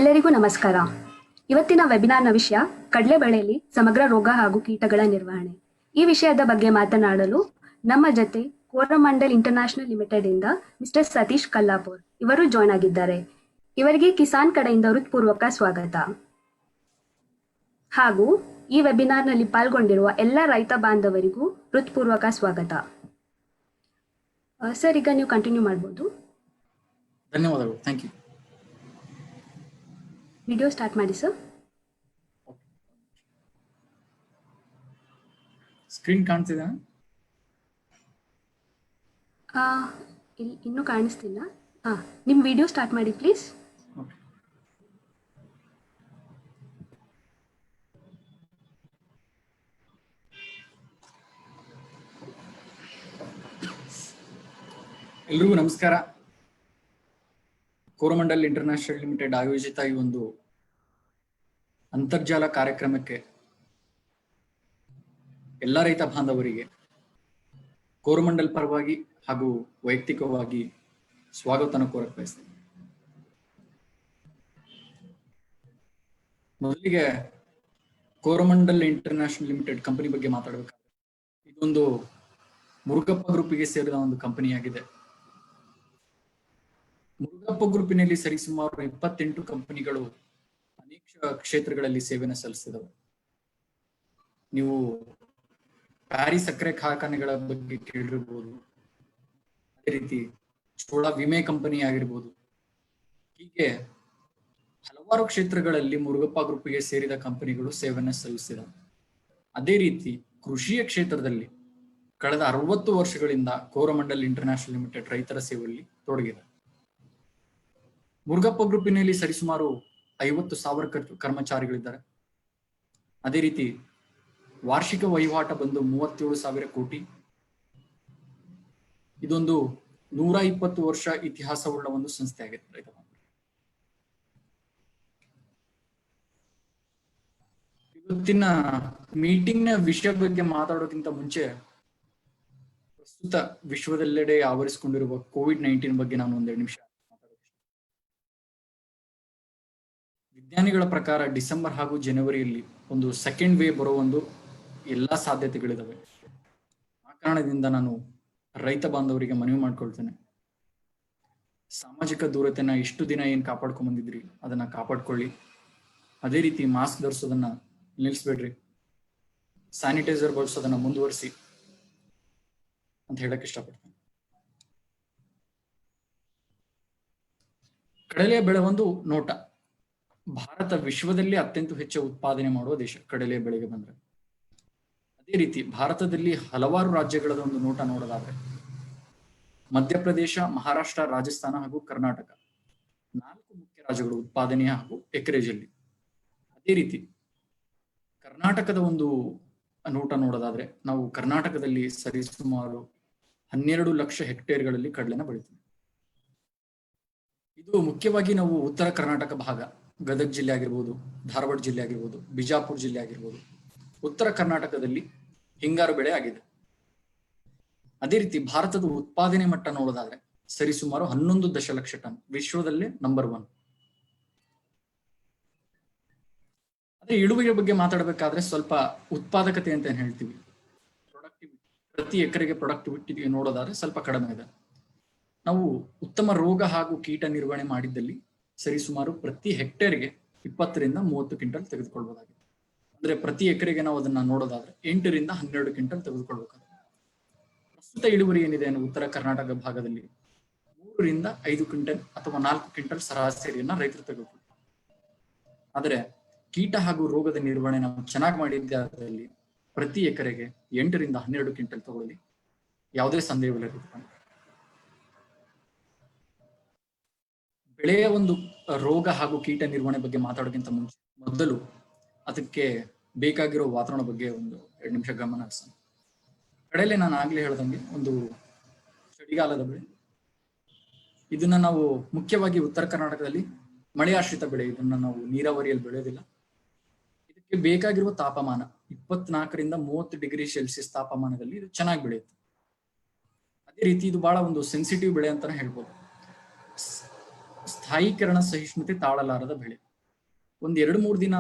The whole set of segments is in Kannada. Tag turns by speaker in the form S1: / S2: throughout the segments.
S1: ಎಲ್ಲರಿಗೂ ನಮಸ್ಕಾರ. ಇವತ್ತಿನ ವೆಬಿನಾರ್ನ ವಿಷಯ ಕಡಲೆಬೇಳೆಯಲ್ಲಿ ಸಮಗ್ರ ರೋಗ ಹಾಗೂ ಕೀಟಗಳ ನಿರ್ವಹಣೆ. ಈ ವಿಷಯದ ಬಗ್ಗೆ ಮಾತನಾಡಲು ನಮ್ಮ ಜೊತೆ ಕೋರಮಂಡಲ್ ಇಂಟರ್ನ್ಯಾಷನಲ್ ಲಿಮಿಟೆಡ್ ಇಂದ ಮಿಸ್ಟರ್ ಸತೀಶ್ ಕಲ್ಲಾಪುರ್ ಇವರು ಜಾಯ್ನ್ ಆಗಿದ್ದಾರೆ. ಇವರಿಗೆ ಕಿಸಾನ್ ಕಡೆಯಿಂದ ಹೃತ್ಪೂರ್ವಕ ಸ್ವಾಗತ. ಹಾಗೂ ಈ ವೆಬಿನಾರ್ನಲ್ಲಿ ಪಾಲ್ಗೊಂಡಿರುವ ಎಲ್ಲ ರೈತ ಬಾಂಧವರಿಗೂ ಹೃತ್ಪೂರ್ವಕ ಸ್ವಾಗತ. ಸರ್, ಈಗ ನೀವು ಕಂಟಿನ್ಯೂ ಮಾಡ್ಬೋದು.
S2: ಧನ್ಯವಾದಗಳು. Thank you.
S1: ವಿಡಿಯೋ ಸ್ಟಾರ್ಟ್ ಮಾಡಿ ಸರ್.
S2: ಸ್ಕ್ರೀನ್ ಕಾಣ್ತಿದೆ?
S1: ಇನ್ನೂ ಕಾಣಿಸ್ತಿಲ್ಲ. ನಿಮ್ಮ ವಿಡಿಯೋ ಸ್ಟಾರ್ಟ್ ಮಾಡಿ ಪ್ಲೀಸ್.
S2: ಎಲ್ರಿಗೂ ನಮಸ್ಕಾರ. ಕೋರಮಂಡಲ್ ಇಂಟರ್ನ್ಯಾಷನಲ್ ಲಿಮಿಟೆಡ್ ಆಯೋಜಿತ ಈ ಒಂದು ಅಂತರ್ಜಾಲ ಕಾರ್ಯಕ್ರಮಕ್ಕೆ ಎಲ್ಲ ರೈತ ಬಾಂಧವರಿಗೆ ಕೋರಮಂಡಲ್ ಪರವಾಗಿ ಹಾಗೂ ವೈಯಕ್ತಿಕವಾಗಿ ಸ್ವಾಗತನ ಕೋರಕ್ ಬಯಸ್ತೇನೆ. ಮೊದಲಿಗೆ ಕೋರಮಂಡಲ್ ಇಂಟರ್ನ್ಯಾಷನಲ್ ಲಿಮಿಟೆಡ್ ಕಂಪನಿ ಬಗ್ಗೆ ಮಾತಾಡಬೇಕಾದ್ರೆ, ಇದೊಂದು ಮುರುಗಪ್ಪ ಗ್ರೂಪಿಗೆ ಸೇರಿದ ಒಂದು ಕಂಪನಿಯಾಗಿದೆ. ಮುರುಗಪ್ಪ ಗ್ರೂಪಿನಲ್ಲಿ ಸರಿಸುಮಾರು 28 ಕಂಪನಿಗಳು ಅನೇಕ ಕ್ಷೇತ್ರಗಳಲ್ಲಿ ಸೇವೆಯನ್ನು ಸಲ್ಲಿಸಿದವು. ನೀವು ಪ್ಯಾರಿ ಸಕ್ಕರೆ ಕಾರ್ಖಾನೆಗಳ ಬಗ್ಗೆ ಕೇಳಿರ್ಬೋದು, ಅದೇ ರೀತಿ ಚೋಳ ವಿಮೆ ಕಂಪನಿ ಆಗಿರ್ಬೋದು. ಹೀಗೆ ಹಲವಾರು ಕ್ಷೇತ್ರಗಳಲ್ಲಿ ಮುರುಗಪ್ಪ ಗ್ರೂಪಿಗೆ ಸೇರಿದ ಕಂಪನಿಗಳು ಸೇವೆಯನ್ನು ಸಲ್ಲಿಸಿದವು. ಅದೇ ರೀತಿ ಕೃಷಿಯ ಕ್ಷೇತ್ರದಲ್ಲಿ ಕಳೆದ 60 ವರ್ಷಗಳಿಂದ ಕೋರಮಂಡಲ್ ಇಂಟರ್ನ್ಯಾಷನಲ್ ಲಿಮಿಟೆಡ್ ರೈತರ ಸೇವೆಯಲ್ಲಿ ತೊಡಗಿದೆ. ಮುರುಗಪ್ಪ ಗ್ರೂಪಿನಲ್ಲಿ ಸರಿಸುಮಾರು 50,000 ಕರ್ಮಚಾರಿಗಳಿದ್ದಾರೆ. ಅದೇ ರೀತಿ ವಾರ್ಷಿಕ ವಹಿವಾಟ ಬಂದು 37,000 ಕೋಟಿ. ಇದೊಂದು 120 ವರ್ಷ ಇತಿಹಾಸವುಳ್ಳ ಒಂದು ಸಂಸ್ಥೆ ಆಗಿದೆ ರೈತ ಬಾಂಧವರೇ. ಇವತ್ತಿನ ಮೀಟಿಂಗ್ ನ ವಿಷಯ ಬಗ್ಗೆ ಮಾತಾಡೋಕ್ಕಿಂತ ಮುಂಚೆ ಪ್ರಸ್ತುತ ವಿಶ್ವದೆಲ್ಲೆಡೆ ಆವರಿಸಿಕೊಂಡಿರುವ ಕೋವಿಡ್-19 ಬಗ್ಗೆ ನಾನು ಒಂದೆರಡು ನಿಮಿಷ ಮಾತಾಡೋಕೆ. ವಿಜ್ಞಾನಿಗಳ ಪ್ರಕಾರ ಡಿಸೆಂಬರ್ ಹಾಗೂ ಜನವರಿಯಲ್ಲಿ ಒಂದು ಸೆಕೆಂಡ್ ವೇವ್ ಬರೋ ಒಂದು ಎಲ್ಲಾ ಸಾಧ್ಯತೆಗಳಿದಾವೆ. ಆ ಕಾರಣದಿಂದ ನಾನು ರೈತ ಬಾಂಧವರಿಗೆ ಮನವಿ ಮಾಡ್ಕೊಳ್ತೇನೆ, ಸಾಮಾಜಿಕ ದೂರತೆಯನ್ನ ಇಷ್ಟು ದಿನ ಏನ್ ಕಾಪಾಡ್ಕೊಂಡ್ ಬಂದಿದ್ರಿ ಅದನ್ನ ಕಾಪಾಡ್ಕೊಳ್ಳಿ. ಅದೇ ರೀತಿ ಮಾಸ್ಕ್ ಧರಿಸೋದನ್ನ ನಿಲ್ಲಿಸ್ಬೇಡ್ರಿ, ಸ್ಯಾನಿಟೈಸರ್ ಬಳಸೋದನ್ನ ಮುಂದುವರಿಸಿ ಅಂತ ಹೇಳಕ್ ಇಷ್ಟಪಡ್ತೇನೆ. ಕಡಲೆಯ ಬೆಳೆ ಒಂದು ನೋಟ. ಭಾರತ ವಿಶ್ವದಲ್ಲಿ ಅತ್ಯಂತ ಹೆಚ್ಚು ಉತ್ಪಾದನೆ ಮಾಡುವ ದೇಶ ಕಡಲೆಯ ಬೆಳೆಗೆ ಬಂದ್ರೆ. ಅದೇ ರೀತಿ ಭಾರತದಲ್ಲಿ ಹಲವಾರು ರಾಜ್ಯಗಳ ಒಂದು ನೋಟ ನೋಡೋದಾದ್ರೆ ಮಧ್ಯಪ್ರದೇಶ, ಮಹಾರಾಷ್ಟ್ರ, ರಾಜಸ್ಥಾನ ಹಾಗೂ ಕರ್ನಾಟಕ 4 ಮುಖ್ಯ ರಾಜ್ಯಗಳು ಉತ್ಪಾದನೆಯ ಹಾಗೂ ಎಕರೇಜಲ್ಲಿ. ಅದೇ ರೀತಿ ಕರ್ನಾಟಕದ ಒಂದು ನೋಟ ನೋಡೋದಾದ್ರೆ ನಾವು ಕರ್ನಾಟಕದಲ್ಲಿ ಸರಿಸುಮಾರು 12 ಲಕ್ಷ ಹೆಕ್ಟೇರ್ಗಳಲ್ಲಿ ಕಡಲೆನ ಬೆಳಿತೀವಿ. ಇದು ಮುಖ್ಯವಾಗಿ ನಾವು ಉತ್ತರ ಕರ್ನಾಟಕ ಭಾಗ, ಗದಗ ಜಿಲ್ಲೆ ಆಗಿರ್ಬೋದು, ಧಾರವಾಡ ಜಿಲ್ಲೆ ಆಗಿರ್ಬೋದು, ಬಿಜಾಪುರ ಜಿಲ್ಲೆ ಆಗಿರ್ಬೋದು, ಉತ್ತರ ಕರ್ನಾಟಕದಲ್ಲಿ ಹಿಂಗಾರು ಬೆಳೆ ಆಗಿದೆ. ಅದೇ ರೀತಿ ಭಾರತದ ಉತ್ಪಾದನೆ ಮಟ್ಟ ನೋಡೋದಾದ್ರೆ ಸರಿಸುಮಾರು 11 ದಶಲಕ್ಷ ಟನ್, ವಿಶ್ವದಲ್ಲೇ ನಂಬರ್ 1. ಅದೇ ಇಳುವರಿಯ ಬಗ್ಗೆ ಮಾತಾಡಬೇಕಾದ್ರೆ ಸ್ವಲ್ಪ ಉತ್ಪಾದಕತೆ ಅಂತ ಏನ್ ಹೇಳ್ತೀವಿ, ಪ್ರೊಡಕ್ಟಿವಿಟಿ, ಪ್ರತಿ ಎಕರೆಗೆ ಪ್ರೊಡಕ್ಟಿವಿಟಿ ನೋಡೋದಾದ್ರೆ ಸ್ವಲ್ಪ ಕಡಿಮೆ ಇದೆ. ನಾವು ಉತ್ತಮ ರೋಗ ಹಾಗೂ ಕೀಟ ನಿರ್ವಹಣೆ ಮಾಡಿದ್ದಲ್ಲಿ ಸರಿಸುಮಾರು ಪ್ರತಿ ಹೆಕ್ಟೇರ್ಗೆ 20 ರಿಂದ 30 ಕ್ವಿಂಟಲ್ ತೆಗೆದುಕೊಳ್ಬಹುದಾಗಿದೆ. ಅಂದ್ರೆ ಪ್ರತಿ ಎಕರೆಗೆ ನಾವು ಅದನ್ನ ನೋಡೋದಾದ್ರೆ 8 ರಿಂದ 12 ಕ್ವಿಂಟಲ್ ತೆಗೆದುಕೊಳ್ಬೇಕಾಗುತ್ತೆ. ಪ್ರಸ್ತುತ ಇಳುವರಿ ಏನಿದೆ ಉತ್ತರ ಕರ್ನಾಟಕ ಭಾಗದಲ್ಲಿ 3 ರಿಂದ 5 ಕ್ವಿಂಟಲ್ ಅಥವಾ 4 ಕ್ವಿಂಟಲ್ ಸರಾಸರಿಯನ್ನ ರೈತರು ತೆಗೆದುಕೊಳ್ತಾರೆ. ಆದರೆ ಕೀಟ ಹಾಗೂ ರೋಗದ ನಿರ್ವಹಣೆ ನಾವು ಚೆನ್ನಾಗಿ ಮಾಡಿದ್ದಲ್ಲಿ ಪ್ರತಿ ಎಕರೆಗೆ 8 ರಿಂದ 12 ಕ್ವಿಂಟಲ್ ತಗೊಳ್ಳಿ, ಯಾವುದೇ ಸಂದೇಹವಿಲ್ಲ. ಬೆಳೆಯ ಒಂದು ರೋಗ ಹಾಗೂ ಕೀಟ ನಿರ್ವಹಣೆ ಬಗ್ಗೆ ಮಾತಾಡೋಕ್ಕಿಂತ ಮುಂಚೆ ಮೊದಲು ಅದಕ್ಕೆ ಬೇಕಾಗಿರೋ ವಾತಾವರಣ ಬಗ್ಗೆ ಒಂದು 2 ನಿಮಿಷ ಗಮನ ಹರಿಸೋಣ. ಕಡಲೆ ನಾನು ಆಗ್ಲೇ ಹೇಳ್ದಂಗೆ ಒಂದು ಚಳಿಗಾಲದ ಬೆಳೆ. ಇದನ್ನ ನಾವು ಮುಖ್ಯವಾಗಿ ಉತ್ತರ ಕರ್ನಾಟಕದಲ್ಲಿ ಮಳೆ ಆಶ್ರಿತ ಬೆಳೆ. ಇದನ್ನ ನಾವು ನೀರಾವರಿಯಲ್ಲಿ ಬೆಳೆಯೋದಿಲ್ಲ. ಇದಕ್ಕೆ ಬೇಕಾಗಿರುವ ತಾಪಮಾನ 24 ರಿಂದ 30 ಡಿಗ್ರಿ ಸೆಲ್ಸಿಯಸ್ ತಾಪಮಾನದಲ್ಲಿ ಇದು ಚೆನ್ನಾಗಿ ಬೆಳೆಯುತ್ತೆ. ಅದೇ ರೀತಿ ಇದು ಬಹಳ ಒಂದು ಸೆನ್ಸಿಟಿವ್ ಬೆಳೆ ಅಂತಾನೆ ಹೇಳ್ಬೋದು. ಸ್ಥಾಯೀಕರಣ ಸಹಿಷ್ಣುತೆ ತಾಳಲಾರದ ಬೆಳೆ. ಒಂದ್ 2-3 ದಿನ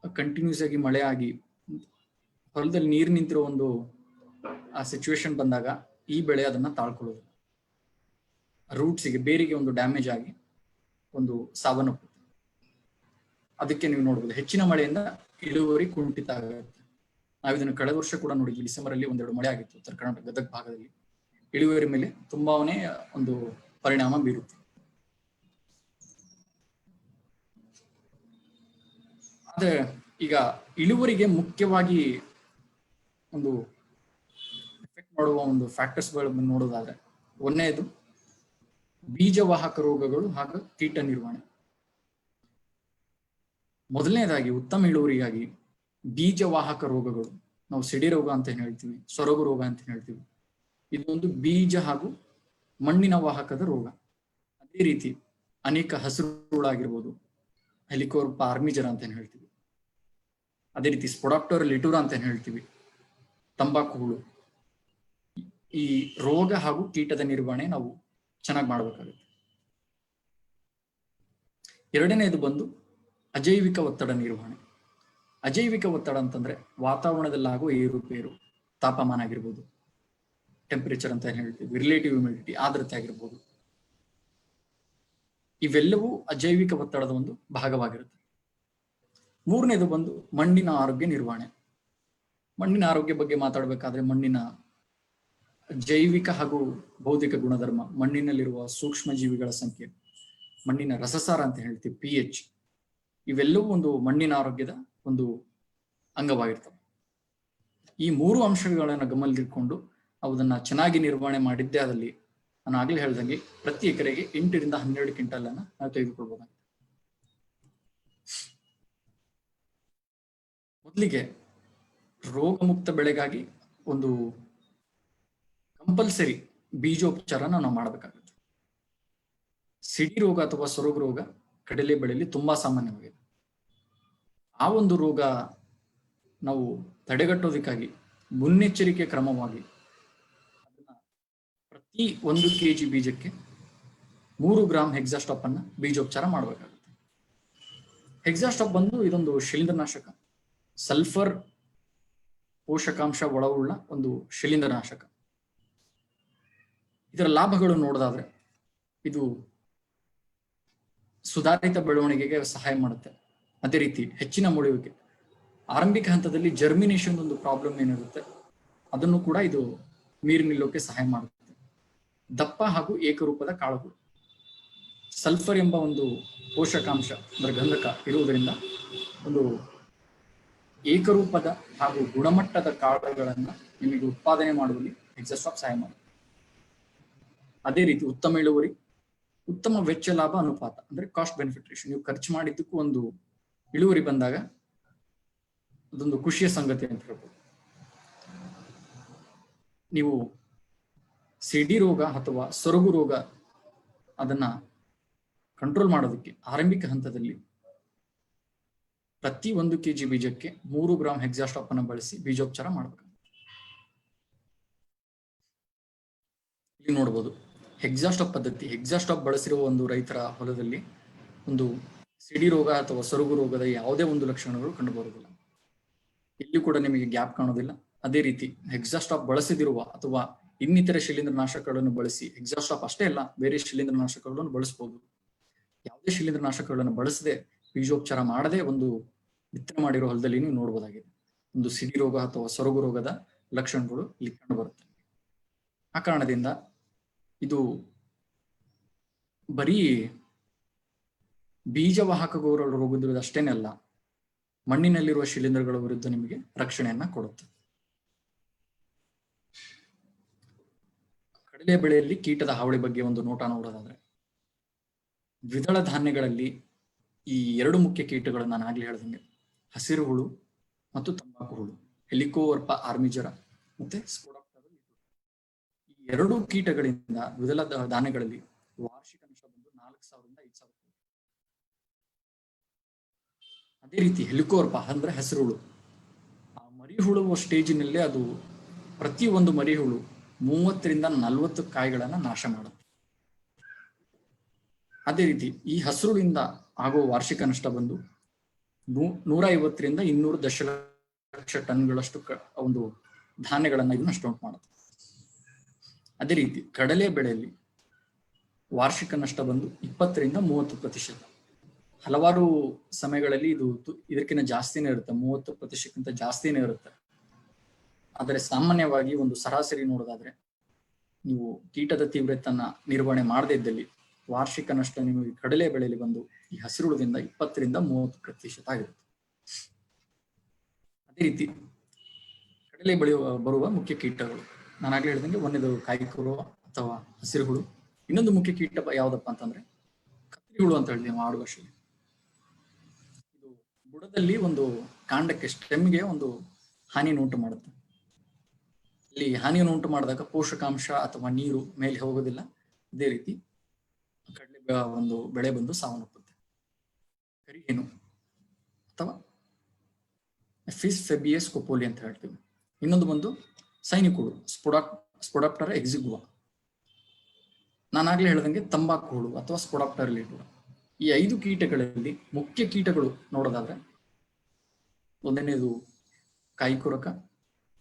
S2: ಕಂಟಿನ್ಯೂಸ್ ಆಗಿ ಮಳೆ ಆಗಿ ಹೊಲದಲ್ಲಿ ನೀರು ನಿಂತಿರೋ ಒಂದು ಆ ಸಿಚುವೇಶನ್ ಬಂದಾಗ ಈ ಬೆಳೆ ಅದನ್ನ ತಾಳ್ಕೊಳ್ಳೋದು, ರೂಟ್ಸಿಗೆ ಬೇರಿಗೆ ಒಂದು ಡ್ಯಾಮೇಜ್ ಆಗಿ ಒಂದು ಸಾವನ್ನಪ್ಪುತ್ತೆ. ಅದಕ್ಕೆ ನೀವು ನೋಡ್ಬೋದು ಹೆಚ್ಚಿನ ಮಳೆಯಿಂದ ಇಳುವರಿ ಕುಂಠಿತ ಆಗುತ್ತೆ. ನಾವು ಇದನ್ನು ಕಳೆದ ವರ್ಷ ಕೂಡ ನೋಡಿದ್ವಿ. ಡಿಸೆಂಬರ್ ಅಲ್ಲಿ 1-2 ಮಳೆ ಆಗಿತ್ತು ಉತ್ತರ ಕರ್ನಾಟಕ ಗದಗ ಭಾಗದಲ್ಲಿ. ಇಳುವರಿ ಮೇಲೆ ತುಂಬಾನೇ ಒಂದು ಪರಿಣಾಮ ಬೀರುತ್ತೆ. ಆದ್ರೆ ಈಗ ಇಳುವರಿಗೆ ಮುಖ್ಯವಾಗಿ ಒಂದು ಎಫೆಕ್ಟ್ ಮಾಡುವ ಒಂದು ಫ್ಯಾಕ್ಟರ್ಸ್ಗಳನ್ನು ನೋಡೋದಾದ್ರೆ, ಒಂದನೇದು ಬೀಜವಾಹಕ ರೋಗಗಳು ಹಾಗೂ ಕೀಟ ನಿರ್ವಹಣೆ. ಮೊದಲನೇದಾಗಿ ಉತ್ತಮ ಇಳುವರಿಗಾಗಿ ಬೀಜವಾಹಕ ರೋಗಗಳು, ನಾವು ಸಿಡಿ ರೋಗ ಅಂತ ಹೇಳ್ತೀವಿ, ಸೊರಗು ರೋಗ ಅಂತ ಹೇಳ್ತೀವಿ, ಇದೊಂದು ಬೀಜ ಹಾಗೂ ಮಣ್ಣಿನ ವಾಹಕದ ರೋಗ. ಅದೇ ರೀತಿ ಅನೇಕ ಹಸಿರುಗಳಾಗಿರ್ಬೋದು, ಹೆಲಿಕೋವರ್ಪ ಆರ್ಮಿಜರ ಅಂತ ಹೇಳ್ತೀವಿ, ಅದೇ ರೀತಿ ಸ್ಪೊಡಾಪ್ಟರ್ ಲಿಟೂರಾ ಅಂತ ಹೇಳ್ತೀವಿ, ತಂಬಾಕು ಹುಳು. ಈ ರೋಗ ಹಾಗೂ ಕೀಟದ ನಿರ್ವಹಣೆ ನಾವು ಚೆನ್ನಾಗಿ ಮಾಡ್ಬೇಕಾಗುತ್ತೆ. ಎರಡನೇದು ಬಂದು ಅಜೈವಿಕ ಒತ್ತಡ ನಿರ್ವಹಣೆ. ಅಜೈವಿಕ ಒತ್ತಡ ಅಂತಂದ್ರೆ ವಾತಾವರಣದಲ್ಲಾಗುವ ಏರುಪೇರು, ತಾಪಮಾನ ಆಗಿರ್ಬೋದು, ಟೆಂಪರೇಚರ್ ಅಂತ ಹೇಳ್ತೀವಿ, ರಿಲೇಟಿವ್ ಹ್ಯುಮಿಡಿಟಿ, ಆರ್ದ್ರತೆ ಆಗಿರ್ಬೋದು, ಇವೆಲ್ಲವೂ ಅಜೈವಿಕ ಒತ್ತಡದ ಒಂದು ಭಾಗವಾಗಿರುತ್ತೆ. ಮೂರನೇದು ಬಂದು ಮಣ್ಣಿನ ಆರೋಗ್ಯ ನಿರ್ವಹಣೆ. ಮಣ್ಣಿನ ಆರೋಗ್ಯ ಬಗ್ಗೆ ಮಾತಾಡಬೇಕಾದ್ರೆ ಮಣ್ಣಿನ ಜೈವಿಕ ಹಾಗೂ ಭೌತಿಕ ಗುಣಧರ್ಮ, ಮಣ್ಣಿನಲ್ಲಿರುವ ಸೂಕ್ಷ್ಮ ಜೀವಿಗಳ ಸಂಖ್ಯೆ, ಮಣ್ಣಿನ ರಸಸಾರ ಅಂತ ಹೇಳ್ತೀವಿ, pH, ಇವೆಲ್ಲವೂ ಒಂದು ಮಣ್ಣಿನ ಆರೋಗ್ಯದ ಒಂದು ಅಂಗವಾಗಿರ್ತವೆ. ಈ 3 ಅಂಶಗಳನ್ನು ಗಮನದಲ್ಲಿಟ್ಕೊಂಡು ಅದನ್ನ ಚೆನ್ನಾಗಿ ನಿರ್ವಹಣೆ ಮಾಡಿದ್ದೇ ಆದಲ್ಲಿ, ನಾನು ಆಗ್ಲೇ ಹೇಳ್ದಂಗೆ ಪ್ರತಿ ಎಕರೆಗೆ 8ರಿಂದ 12 ಕ್ವಿಂಟಲ್ ಅನ್ನ ನಾವು ತೆಗೆದುಕೊಳ್ಬಹುದಾಗಿದೆ. ಮೊದಲಿಗೆ ರೋಗ ಮುಕ್ತ ಬೆಳೆಗಾಗಿ ಒಂದು ಕಂಪಲ್ಸರಿ ಬೀಜೋಪಚಾರನ ನಾವು ಮಾಡಬೇಕಾಗುತ್ತೆ. ಸಿಡಿ ರೋಗ ಅಥವಾ ಸೊರಗು ರೋಗ ಕಡಲೆ ಬೆಳೆಯಲ್ಲಿ ತುಂಬಾ ಸಾಮಾನ್ಯವಾಗಿದೆ. ಆ ಒಂದು ರೋಗ ನಾವು ತಡೆಗಟ್ಟೋದಕ್ಕಾಗಿ ಮುನ್ನೆಚ್ಚರಿಕೆ ಕ್ರಮವಾಗಿ ಅದನ್ನ ಪ್ರತಿ 1 kg ಬೀಜಕ್ಕೆ 3 ಗ್ರಾಂ ಹೆಕ್ಸಾಸ್ಟಾಪ್ ಅನ್ನ ಬೀಜೋಪಚಾರ ಮಾಡಬೇಕಾಗುತ್ತೆ. ಹೆಕ್ಸಾಸ್ಟಾಪ್ ಬಂದು ಇದೊಂದು ಶಿಲೀಂಧ್ರನಾಶಕ, ಸಲ್ಫರ್ ಪೋಷಕಾಂಶ ಒಳವುಳ್ಳ ಒಂದು ಶಿಲೀಂಧ್ರನಾಶಕ. ಇದರ ಲಾಭಗಳು ನೋಡೋದಾದ್ರೆ ಇದು ಸುಧಾರಿತ ಬೆಳವಣಿಗೆಗೆ ಸಹಾಯ ಮಾಡುತ್ತೆ. ಅದೇ ರೀತಿ ಹೆಚ್ಚಿನ ಮೊಳೆಯುವಿಕೆ, ಆರಂಭಿಕ ಹಂತದಲ್ಲಿ ಜರ್ಮಿನೇಷನ್ ಒಂದು ಪ್ರಾಬ್ಲಮ್ ಏನಿರುತ್ತೆ ಅದನ್ನು ಕೂಡ ಇದು ನೀರು ನಿಲ್ಲೋಕೆ ಸಹಾಯ ಮಾಡುತ್ತೆ. ದಪ್ಪ ಹಾಗೂ ಏಕರೂಪದ ಕಾಳುಗಳು, ಸಲ್ಫರ್ ಎಂಬ ಒಂದು ಪೋಷಕಾಂಶ ಅಂದ್ರೆ ಗಂಧಕ ಇರುವುದರಿಂದ ಒಂದು ಏಕರೂಪದ ಹಾಗೂ ಗುಣಮಟ್ಟದ ಕಾಳುಗಳನ್ನ ನಿಮಗೆ ಉತ್ಪಾದನೆ ಮಾಡುವಲ್ಲಿ ಹೆಕ್ಸಾಸ್ಟಾಪ್ ಸಹಾಯ ಮಾಡುತ್ತೆ. ಅದೇ ರೀತಿ ಉತ್ತಮ ಇಳುವರಿ, ಉತ್ತಮ ವೆಚ್ಚ ಲಾಭ ಅನುಪಾತ ಅಂದ್ರೆ ಕಾಸ್ಟ್ ಬೆನಿಫಿಟ್ ರೇಷಿಯೋ. ನೀವು ಖರ್ಚು ಮಾಡಿದ್ದಕ್ಕೂ ಒಂದು ಇಳುವರಿ ಬಂದಾಗ ಅದೊಂದು ಖುಷಿಯ ಸಂಗತಿ ಅಂತ ಹೇಳ್ಬೋದು. ನೀವು ಸಿಡಿ ರೋಗ ಅಥವಾ ಸೊರಗು ರೋಗ ಅದನ್ನ ಕಂಟ್ರೋಲ್ ಮಾಡೋದಕ್ಕೆ ಆರಂಭಿಕ ಹಂತದಲ್ಲಿ ಪ್ರತಿ 1 kg ಬೀಜಕ್ಕೆ 3 ಗ್ರಾಂ ಹೆಕ್ಸಾಸ್ಟಾಪ್ ಅನ್ನು ಬಳಸಿ ಬೀಜೋಪಚಾರ ಮಾಡಬೇಕು. ಇಲ್ಲಿ ನೋಡಬಹುದು ಹೆಕ್ಸಾಸ್ಟಾಪ್ ಪದ್ಧತಿ. ಹೆಕ್ಸಾಸ್ಟಾಪ್ ಬಳಸಿರುವ ಒಂದು ರೈತರ ಹೊಲದಲ್ಲಿ ಒಂದು ಸಿಡಿ ರೋಗ ಅಥವಾ ಸೊರಗು ರೋಗದ ಯಾವುದೇ ಒಂದು ಲಕ್ಷಣಗಳು ಕಂಡು ಬರುವುದಿಲ್ಲ. ಇಲ್ಲಿ ಕೂಡ ನಿಮಗೆ ಗ್ಯಾಪ್ ಕಾಣೋದಿಲ್ಲ. ಅದೇ ರೀತಿ ಹೆಕ್ಸಾಸ್ಟಾಪ್ ಬಳಸದಿರುವ ಅಥವಾ ಇನ್ನಿತರ ಶಿಲೀಂಧ್ರನಾಶಕಗಳನ್ನು ಬಳಸಿ, ಹೆಕ್ಸಾಸ್ಟಾಪ್ ಅಷ್ಟೇ ಅಲ್ಲ ಬೇರೆ ಶಿಲೀಂಧ್ರನಾಶಕಗಳನ್ನು ಬಳಸಬಹುದು. ಯಾವುದೇ ಶಿಲೀಂಧ್ರನಾಶಕಗಳನ್ನು ಬಳಸದೆ ಬೀಜೋಪಚಾರ ಮಾಡದೆ ಒಂದು ಬಿತ್ತನೆ ಮಾಡಿರೋ ಹೊಲದಲ್ಲಿ ನೀವು ನೋಡಬಹುದಾಗಿದೆ ಒಂದು ಸಿಡಿ ರೋಗ ಅಥವಾ ಸೊರಗು ರೋಗದ ಲಕ್ಷಣಗಳು ಇಲ್ಲಿ ಕಂಡು ಬರುತ್ತೆ. ಆ ಕಾರಣದಿಂದ ಇದು ಬರೀ ಬೀಜವಾಹಕ ರೋಗದ ಅಷ್ಟೇನೆ ಅಲ್ಲ, ಮಣ್ಣಿನಲ್ಲಿರುವ ಶಿಲೀಂಧ್ರಗಳ ವಿರುದ್ಧ ನಿಮಗೆ ರಕ್ಷಣೆಯನ್ನ ಕೊಡುತ್ತೆ. ಕಡಲೆ ಬೆಳೆಯಲ್ಲಿ ಕೀಟದ ಹಾವಳಿ ಬಗ್ಗೆ ಒಂದು ನೋಟ ನೋಡೋದಾದ್ರೆ, ದ್ವಿದಳ ಧಾನ್ಯಗಳಲ್ಲಿ ಈ 2 ಮುಖ್ಯ ಕೀಟಗಳು ನಾನು ಆಗ್ಲೇ ಹೇಳ್ದಂಗೆ ಹಸಿರು ಹುಳು ಮತ್ತು ತಂಬಾಕು ಹುಳು, ಹೆಲಿಕೋವರ್ಪ ಆರ್ಮಿಜರ ಮತ್ತೆ ಸ್ಪೊಡಾಪ್ಟರ್ ಲಿಟೂರಾ. ಈ 2 ಕೀಟಗಳಿಂದ ದ್ವಿದಳ ಧಾನ್ಯಗಳಲ್ಲಿ ವಾರ್ಷಿಕ ನಷ್ಟ ಬಂದು 4,000ರಿಂದ 5,000. ಅದೇ ರೀತಿ ಹೆಲಿಕೋವರ್ಪ ಅಂದ್ರೆ ಹಸಿರು ಹುಳು, ಆ ಮರಿ ಹುಳುವ ಸ್ಟೇಜಿನಲ್ಲೇ ಅದು ಪ್ರತಿ ಒಂದು ಮರಿ ಹುಳು 30ರಿಂದ 40 ಕಾಯಿಗಳನ್ನ ನಾಶ ಮಾಡುತ್ತೆ. ಅದೇ ರೀತಿ ಈ ಹಸಿರುಳಿಂದ ಆಗುವ ವಾರ್ಷಿಕ ನಷ್ಟ ಬಂದು 150ರಿಂದ 200 ದಶಲಕ್ಷ ಟನ್ಗಳಷ್ಟು ಒಂದು ಧಾನ್ಯಗಳನ್ನ ಇದು ನಷ್ಟ ಉಂಟು ಮಾಡುತ್ತೆ. ಅದೇ ರೀತಿ ಕಡಲೆ ಬೆಳೆಯಲ್ಲಿ ವಾರ್ಷಿಕ ನಷ್ಟ ಬಂದು 20ರಿಂದ 30%. ಹಲವಾರು ಸಮಯಗಳಲ್ಲಿ ಇದಕ್ಕಿಂತ ಜಾಸ್ತಿನೇ ಇರುತ್ತೆ, 30%ಕ್ಕಿಂತ ಜಾಸ್ತಿನೇ ಇರುತ್ತೆ. ಆದರೆ ಸಾಮಾನ್ಯವಾಗಿ ಒಂದು ಸರಾಸರಿ ನೋಡೋದಾದ್ರೆ ನೀವು ಕೀಟದ ತೀವ್ರತೆಯನ್ನ ನಿರ್ವಹಣೆ ಮಾಡದೇ ಇದ್ದಲ್ಲಿ ವಾರ್ಷಿಕ ನಷ್ಟ ನಿಮಗೆ ಕಡಲೆ ಬೆಳೆಯಲ್ಲಿ ಬಂದು ಈ ಹಸಿರುಳಿದಿಂದ 20ರಿಂದ 30% ಆಗಿರುತ್ತೆ. ಅದೇ ರೀತಿ ಕಡಲೆ ಬರುವ ಮುಖ್ಯ ಕೀಟಗಳು ನಾನಾಗ್ಲೇ ಹೇಳಿದಂಗೆ, ಒಂದೇದು ಕಾಯಿಕೊರುವ ಅಥವಾ ಹಸಿರು ಹುಳು. ಇನ್ನೊಂದು ಮುಖ್ಯ ಕೀಟ ಯಾವ್ದಪ್ಪ ಅಂತಂದ್ರೆ ಕತ್ತರಿ ಹುಳು ಅಂತ ಹೇಳಿದ್ವಿ ಆಡು ಭಾಷೆಯಲ್ಲಿ. ಇದು ಬುಡದಲ್ಲಿ ಒಂದು ಕಾಂಡಕ್ಕೆ ಸ್ಟೆಮ್ಗೆ ಒಂದು ಹಾನಿಯನ್ನು ಉಂಟು ಮಾಡುತ್ತೆ. ಇಲ್ಲಿ ಹಾನಿಯನ್ನು ಉಂಟು ಮಾಡಿದಾಗ ಪೋಷಕಾಂಶ ಅಥವಾ ನೀರು ಮೇಲೆ ಹೋಗೋದಿಲ್ಲ. ಇದೇ ರೀತಿ ಕಡಲೆ ಒಂದು ಬೆಳೆ ಬಂದು ಸಾವನ್ನಪ್ಪುತ್ತೆ. ಕರಿಹೇನು ಅಥವಾ ಫಿಸ್ ಫೆಬಿಯಸ್ ಕೊಪೋಲಿ ಅಂತ ಹೇಳ್ತೀವಿ. ಇನ್ನೊಂದು ಬಂದು ಸೈನಿಕ ಹುಳು, ಸ್ಪೊಡಾಪ್ಟರಾ ಎಕ್ಸಿಗುವಾ. ನಾನಾಗ್ಲೇ ಹೇಳ್ದಂಗೆ ತಂಬಾಕು ಹುಳು ಅಥವಾ ಸ್ಪೊಡಾಪ್ಟರಾ ಲಿಟುರಾ. ಈ 5 ಕೀಟಗಳಲ್ಲಿ ಮುಖ್ಯ ಕೀಟಗಳು ನೋಡೋದಾದ್ರೆ ಒಂದನೇದು ಕಾಯಿಕೊರಕ,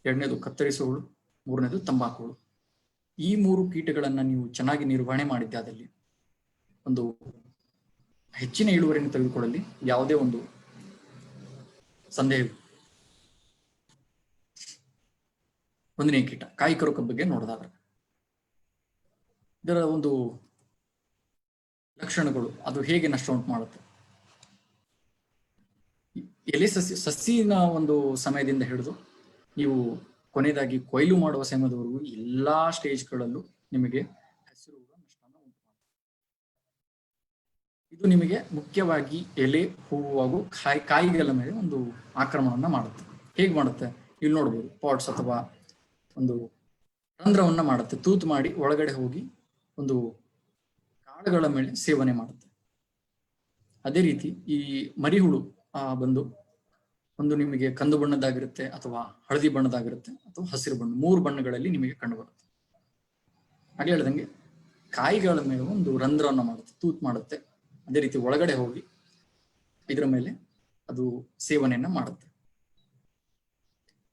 S2: ಎರಡನೇದು ಕತ್ತರಿಸುವ ಹುಳು, ಮೂರನೇದು ತಂಬಾಕು ಹುಳು. ಈ 3 ಕೀಟಗಳನ್ನ ನೀವು ಚೆನ್ನಾಗಿ ನಿರ್ವಹಣೆ ಮಾಡಿದ್ದಾದಲ್ಲಿ ಒಂದು ಹೆಚ್ಚಿನ ಇಳುವರಿಯನ್ನು ತೆಗೆದುಕೊಳ್ಳಲಿ ಯಾವುದೇ ಒಂದು ಸಂದೇಹ. ಒಂದನೇ ಕೀಟ ಕಾಯಿಕೊರಕ ಬಗ್ಗೆ ನೋಡೋದಾದ್ರೆ ಇದರ ಒಂದು ಲಕ್ಷಣಗಳು, ಅದು ಹೇಗೆ ನಷ್ಟ ಉಂಟು ಮಾಡುತ್ತೆ. ಎಲೆ ಸಸಿನ ಒಂದು ಸಮಯದಿಂದ ಹಿಡಿದು ನೀವು ಕೊನೆಯದಾಗಿ ಕೊಯ್ಲು ಮಾಡುವ ಸಮಯದವರೆಗೂ ಎಲ್ಲಾ ಸ್ಟೇಜ್ಗಳಲ್ಲೂ ನಿಮಗೆ ಹಸಿರು ನಷ್ಟವನ್ನು ಉಂಟು ಮಾಡುತ್ತೆ. ಇದು ನಿಮಗೆ ಮುಖ್ಯವಾಗಿ ಎಲೆ, ಹೂವು ಹಾಗೂ ಕಾಯಿಗಳ ಮೇಲೆ ಒಂದು ಆಕ್ರಮಣವನ್ನ ಮಾಡುತ್ತೆ. ಹೇಗೆ ಮಾಡುತ್ತೆ ಇಲ್ಲಿ ನೋಡ್ಬೋದು. ಪಾಟ್ಸ್ ಅಥವಾ ಒಂದು ರಂಧ್ರವನ್ನ ಮಾಡುತ್ತೆ, ತೂತು ಮಾಡಿ ಒಳಗಡೆ ಹೋಗಿ ಒಂದು ಕಾಳುಗಳ ಮೇಲೆ ಸೇವನೆ ಮಾಡುತ್ತೆ. ಅದೇ ರೀತಿ ಈ ಮರಿಹುಳು ಬಂದು ಒಂದು ನಿಮಗೆ ಕಂದು ಬಣ್ಣದಾಗಿರುತ್ತೆ ಅಥವಾ ಹಳದಿ ಬಣ್ಣದಾಗಿರುತ್ತೆ ಅಥವಾ ಹಸಿರು ಬಣ್ಣ, 3 ಬಣ್ಣಗಳಲ್ಲಿ ನಿಮಗೆ ಕಂಡು ಬರುತ್ತೆ. ಹಾಗೆ ಹೇಳ್ದಂಗೆ ಕಾಯಿಗಳ ಮೇಲೆ ಒಂದು ರಂಧ್ರವನ್ನು ಮಾಡುತ್ತೆ, ತೂತು ಮಾಡುತ್ತೆ. ಅದೇ ರೀತಿ ಒಳಗಡೆ ಹೋಗಿ ಇದರ ಮೇಲೆ ಅದು ಸೇವನೆಯನ್ನ ಮಾಡುತ್ತೆ.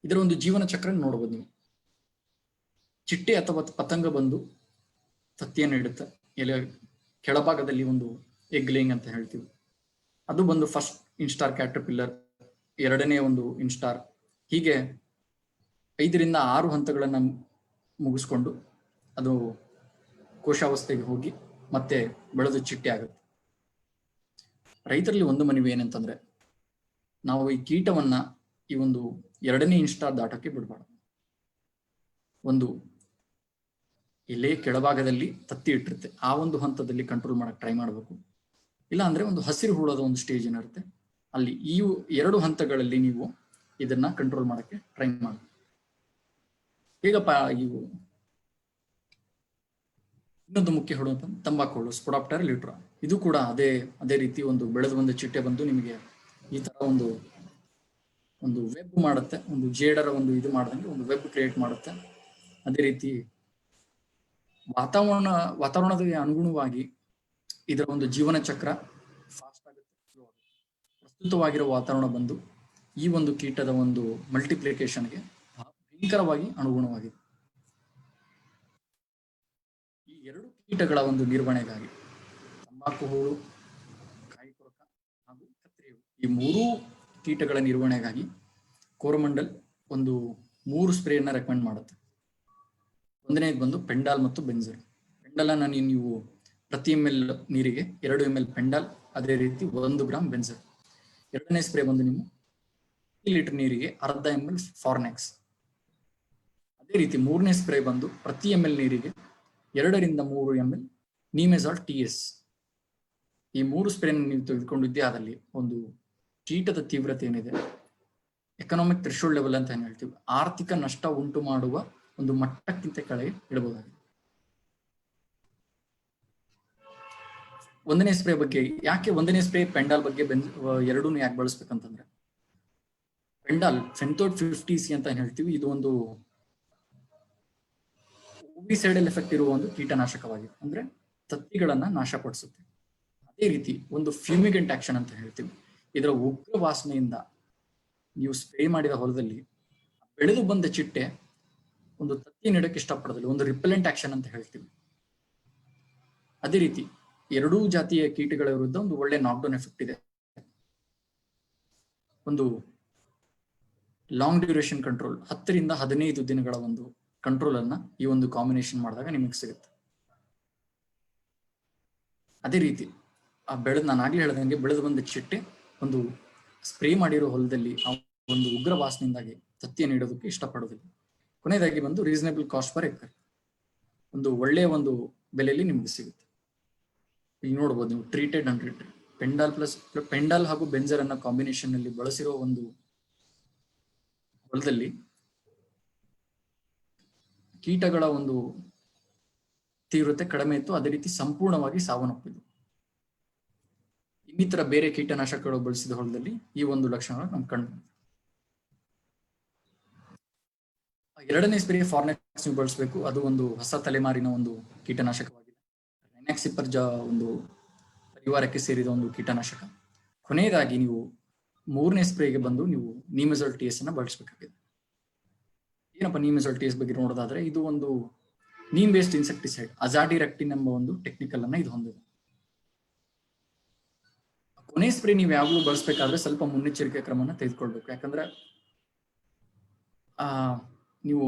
S2: ಇದರ ಒಂದು ಜೀವನ ಚಕ್ರ ನೋಡಬಹುದು ನೀವು. ಚಿಟ್ಟೆ ಅಥವಾ ಪತಂಗ ಬಂದು ತತ್ತಿಯನ್ನು ಇಡುತ್ತೆ. ಎಲೆ ಕೆಳಭಾಗದಲ್ಲಿ ಒಂದು ಎಗ್ ಲೇಯಿಂಗ್ ಅಂತ ಹೇಳ್ತೀವಿ. ಅದು ಬಂದು ಫಸ್ಟ್ ಇನ್ಸ್ಟಾರ್ ಕ್ಯಾಟರ್ಪಿಲ್ಲರ್, ಎರಡನೇ ಒಂದು ಇನ್ಸ್ಟಾರ್, ಹೀಗೆ 5ರಿಂದ 6 ಹಂತಗಳನ್ನ ಮುಗಿಸ್ಕೊಂಡು ಅದು ಕೋಶಾವಸ್ಥೆಗೆ ಹೋಗಿ ಮತ್ತೆ ಬೆಳೆದು ಚಿಟ್ಟೆ ಆಗುತ್ತೆ. ರೈತರಲ್ಲಿ ಒಂದು ಮನವಿ ಏನಂತಂದ್ರೆ, ನಾವು ಈ ಕೀಟವನ್ನ ಈ ಒಂದು 2ನೇ ಇನ್ಸ್ಟಾರ್ ದಾಟಕ್ಕೆ ಬಿಡಬಾರ್ದು. ಒಂದು ಎಲೆ ಕೆಳಭಾಗದಲ್ಲಿ ತತ್ತಿ ಇಟ್ಟಿರುತ್ತೆ, ಆ ಒಂದು ಹಂತದಲ್ಲಿ ಕಂಟ್ರೋಲ್ ಮಾಡಕ್ ಟ್ರೈ ಮಾಡಬೇಕು. ಇಲ್ಲ ಅಂದ್ರೆ ಒಂದು ಹಸಿರು ಹುಳದ ಒಂದು ಸ್ಟೇಜ್ ಏನಿರುತ್ತೆ, ಅಲ್ಲಿ ಈ 2 ಹಂತಗಳಲ್ಲಿ ನೀವು ಇದನ್ನ ಕಂಟ್ರೋಲ್ ಮಾಡಕ್ಕೆ ಟ್ರೈ ಮಾಡಿ. ಹೇಗಪ್ಪ ಇವು? ಇನ್ನೊಂದು ಮುಖ್ಯ ಹುಳು ಅಂತ ತಂಬಾಕು ಹುಳು, ಸ್ಪೊಡಾಪ್ಟರಾ ಲಿಟುರಾ. ಇದು ಕೂಡ ಅದೇ ರೀತಿ ಒಂದು ಬೆಳೆದು ಬಂದ ಚಿಟ್ಟೆ ಬಂದು ನಿಮಗೆ ಈ ತರ ಒಂದು ವೆಬ್ ಮಾಡುತ್ತೆ, ಒಂದು ಜೇಡರ ಒಂದು ಇದು ಮಾಡ್ದಂಗೆ ಒಂದು ವೆಬ್ ಕ್ರಿಯೇಟ್ ಮಾಡುತ್ತೆ. ಅದೇ ರೀತಿ ವಾತಾವರಣದ ಅನುಗುಣವಾಗಿ ಇದರ ಒಂದು ಜೀವನ ಚಕ್ರ ಫಾಸ್ಟ್ ಆಗುತ್ತೆ, ಸ್ಲೋ ಆಗುತ್ತೆ. ಪ್ರಸ್ತುತವಾಗಿರೋ ವಾತಾವರಣ ಬಂದು ಈ ಒಂದು ಕೀಟದ ಒಂದು ಮಲ್ಟಿಪ್ಲಿಕೇಶನ್ಗೆ ಭಯಂಕರವಾಗಿ ಅನುಗುಣವಾಗಿದೆ. ಈ 2 ಕೀಟಗಳ ಒಂದು ನಿರ್ವಹಣೆಗಾಗಿ ತಂಬಾಕು ಹುಳು, ಕಾಯಿಕೊರಕ ಹಾಗೂ ಕತ್ತರಿ ಹುಳು, ಈ 3 ಕೀಟಗಳ ನಿರ್ವಹಣೆಗಾಗಿ ಕೋರಮಂಡಲ್ ಒಂದು 3 ಸ್ಪ್ರೇಯನ್ನ ರೆಕಮೆಂಡ್ ಮಾಡುತ್ತೆ. ಒಂದನೇದು ಬಂದು ಪೆಂಡಾಲ್ ಮತ್ತು ಬೆಂಜಲ್. ಪೆಂಡಲ್ ಅನ್ನ ನೀವು ಪ್ರತಿ ml ನೀರಿಗೆ 2 ml ಪೆಂಡಾಲ್, ಅದೇ ರೀತಿ 1 ಗ್ರಾಮ್ ಬೆಂಜಲ್. ಎರಡನೇ ಸ್ಪ್ರೇ ಬಂದು ನೀವು 1 ಲೀಟರ್ ನೀರಿಗೆ 0.5 ml ಫಾರ್ನೆಕ್ಸ್. ಅದೇ ರೀತಿ ಮೂರನೇ ಸ್ಪ್ರೇ ಬಂದು ಪ್ರತಿ ml ನೀರಿಗೆ 2 ರಿಂದ 3 ml ನಿಮೆಜಾಲ್ TS. ಈ 3 ಸ್ಪ್ರೇ ನೀವು ತೆಗೆದುಕೊಂಡಿದ್ದೇ ಆದಲ್ಲಿ ಒಂದು ಕೀಟದ ತೀವ್ರತೆ ಏನಿದೆ, ಎಕನಾಮಿಕ್ ಥ್ರೆಶೋಲ್ಡ್ ಲೆವೆಲ್ ಅಂತ ಏನ್ ಹೇಳ್ತೀವಿ, ಆರ್ಥಿಕ ನಷ್ಟ ಉಂಟು ಮಾಡುವ ಒಂದು ಮಟ್ಟಕ್ಕಿಂತ ಕೆಳಗೆ ಇಡಬಹುದಾಗಿದೆ. ಒಂದನೇ ಸ್ಪ್ರೇ ಬಗ್ಗೆ ಯಾಕೆ, ಒಂದನೇ ಸ್ಪ್ರೇ ಪೆಂಡಾಲ್ ಬಗ್ಗೆ ಎರಡೂ ಯಾಕೆ ಬಳಸ್ಬೇಕಂತಂದ್ರೆ, ಪೆಂಡಾಲ್ ಫೆಂಥೋಡ್ 50C ಅಂತ ಹೇಳ್ತೀವಿ. ಇದು ಒಂದು ಓವಿಸೈಡಲ್ ಎಫೆಕ್ಟ್ ಇರುವ ಒಂದು ಕೀಟನಾಶಕವಾಗಿದೆ, ಅಂದ್ರೆ ತತ್ತಿಗಳನ್ನ ನಾಶಪಡಿಸುತ್ತೆ. ಅದೇ ರೀತಿ ಒಂದು ಫ್ಯೂಮಿಗೆಂಟ್ ಆಕ್ಷನ್ ಅಂತ ಹೇಳ್ತೀವಿ. ಇದರ ಉಗ್ರ ವಾಸನೆಯಿಂದ ನೀವು ಸ್ಪ್ರೇ ಮಾಡಿದ ಹೊಲದಲ್ಲಿ ಬೆಳೆದು ಬಂದ ಚಿಟ್ಟೆ ಒಂದು ತತ್ತಿ ನೀಡಕ್ಕೆ ಇಷ್ಟಪಡೋದಿಲ್ಲ, ಒಂದು ರಿಪೆಲೆಂಟ್ ಆಕ್ಷನ್ ಅಂತ ಹೇಳ್ತೀವಿ. ಅದೇ ರೀತಿ ಎರಡೂ ಜಾತಿಯ ಕೀಟಗಳ ವಿರುದ್ಧ ಒಂದು ಒಳ್ಳೆ ನಾಕ್ಡೌನ್ ಎಫೆಕ್ಟ್ ಇದೆ. ಒಂದು ಲಾಂಗ್ ಡ್ಯೂರೇಷನ್ ಕಂಟ್ರೋಲ್, 10 ರಿಂದ 15 ದಿನಗಳ ಒಂದು ಕಂಟ್ರೋಲ್ ಅನ್ನ ಈ ಒಂದು ಕಾಂಬಿನೇಷನ್ ಮಾಡಿದಾಗ ನಿಮಗೆ ಸಿಗುತ್ತೆ. ಅದೇ ರೀತಿ ನಾನು ಆಗ್ಲೇ ಹೇಳ್ದಂಗೆ ಬೆಳೆದು ಬಂದ ಚಿಟ್ಟೆ ಒಂದು ಸ್ಪ್ರೇ ಮಾಡಿರೋ ಹೊಲದಲ್ಲಿ ಆ ಒಂದು ಉಗ್ರ ವಾಸನೆಯಿಂದಾಗಿ ತತ್ತಿಯನ್ನು ನೀಡೋದಕ್ಕೆ ಇಷ್ಟಪಡೋದಿಲ್ಲ. ಕೊನೆಯದಾಗಿ ಬಂದು ರೀಸನೇಬಲ್ ಕಾಸ್ಟ್ ಪರ್ ಎಕರ್, ಒಂದು ಒಳ್ಳೆಯ ಒಂದು ಬೆಲೆಯಲ್ಲಿ ನಿಮ್ಗೆ ಸಿಗುತ್ತೆ. ಈಗ ನೋಡ್ಬೋದು ನೀವು ಟ್ರೀಟೆಡ್ ಅನ್ಟ್ರೀಟೆಡ್ ಪೆಂಡಾಲ್ ಹಾಗೂ ಬೆಂಜರ್ ಅನ್ನೋ ಕಾಂಬಿನೇಷನ್ ನಲ್ಲಿ ಬಳಸಿರೋ ಒಂದು ಹೊಲದಲ್ಲಿ ಕೀಟಗಳ ಒಂದು ತೀವ್ರತೆ ಕಡಿಮೆ ಇತ್ತು, ಅದೇ ರೀತಿ ಸಂಪೂರ್ಣವಾಗಿ ಸಾವನ್ನಪ್ಪಿದ್ದು. ಇನ್ನಿತರ ಬೇರೆ ಕೀಟನಾಶಕಗಳು ಬಳಸಿದ ಹೊಲದಲ್ಲಿ ಈ ಒಂದು ಲಕ್ಷಣಗಳು ನಮ್ಗೆ ಕಂಡು. ಎರಡನೇ ಸ್ಪ್ರೇ ಫಾರ್ನೆಕ್ಸ್ ನೀವು ಬಳಸಬೇಕು. ಅದು ಒಂದು ಹೊಸ ತಲೆಮಾರಿನ ಒಂದು ಕೀಟನಾಶಕವಾಗಿದೆ. ರೈನಾಕ್ಸಿಪರ್ಜಾ ಒಂದು ಪರಿವಾರಕ್ಕೆ ಸೇರಿದ ಒಂದು ಕೀಟನಾಶಕ. ಕೊನೆಯದಾಗಿ ನೀವು 3ನೇ ಸ್ಪ್ರೇಗೆ ಬಂದು ನೀವು ನೀಮೆಜಾಲ್ ಟಿಎಸ್ ಅನ್ನ ಬಳಸಬೇಕಾಗಿದೆ. ಏನಪ್ಪ ನೀಮೆಜಾಲ್ ಟಿಎಸ್ ಬಗ್ಗೆ ನೋಡೋದಾದ್ರೆ, ಇದು ಒಂದು ನೀಮ್ ಬೇಸ್ಡ್ ಇನ್ಸೆಕ್ಟಿಸೈಡ್, ಅಜಾಡಿರೆಕ್ಟಿನ್ ಎಂಬ ಒಂದು ಟೆಕ್ನಿಕಲ್ ಅನ್ನ ಇದು ಹೊಂದಿದೆ. ಕೊನೆ ಸ್ಪ್ರೇ ನೀವು ಯಾವಾಗಲೂ ಬಳಸಬೇಕಾದ್ರೆ ಸ್ವಲ್ಪ ಮುನ್ನೆಚ್ಚರಿಕೆ ಕ್ರಮನ ತೆಗೆದುಕೊಳ್ಬೇಕು. ಯಾಕಂದ್ರೆ ನೀವು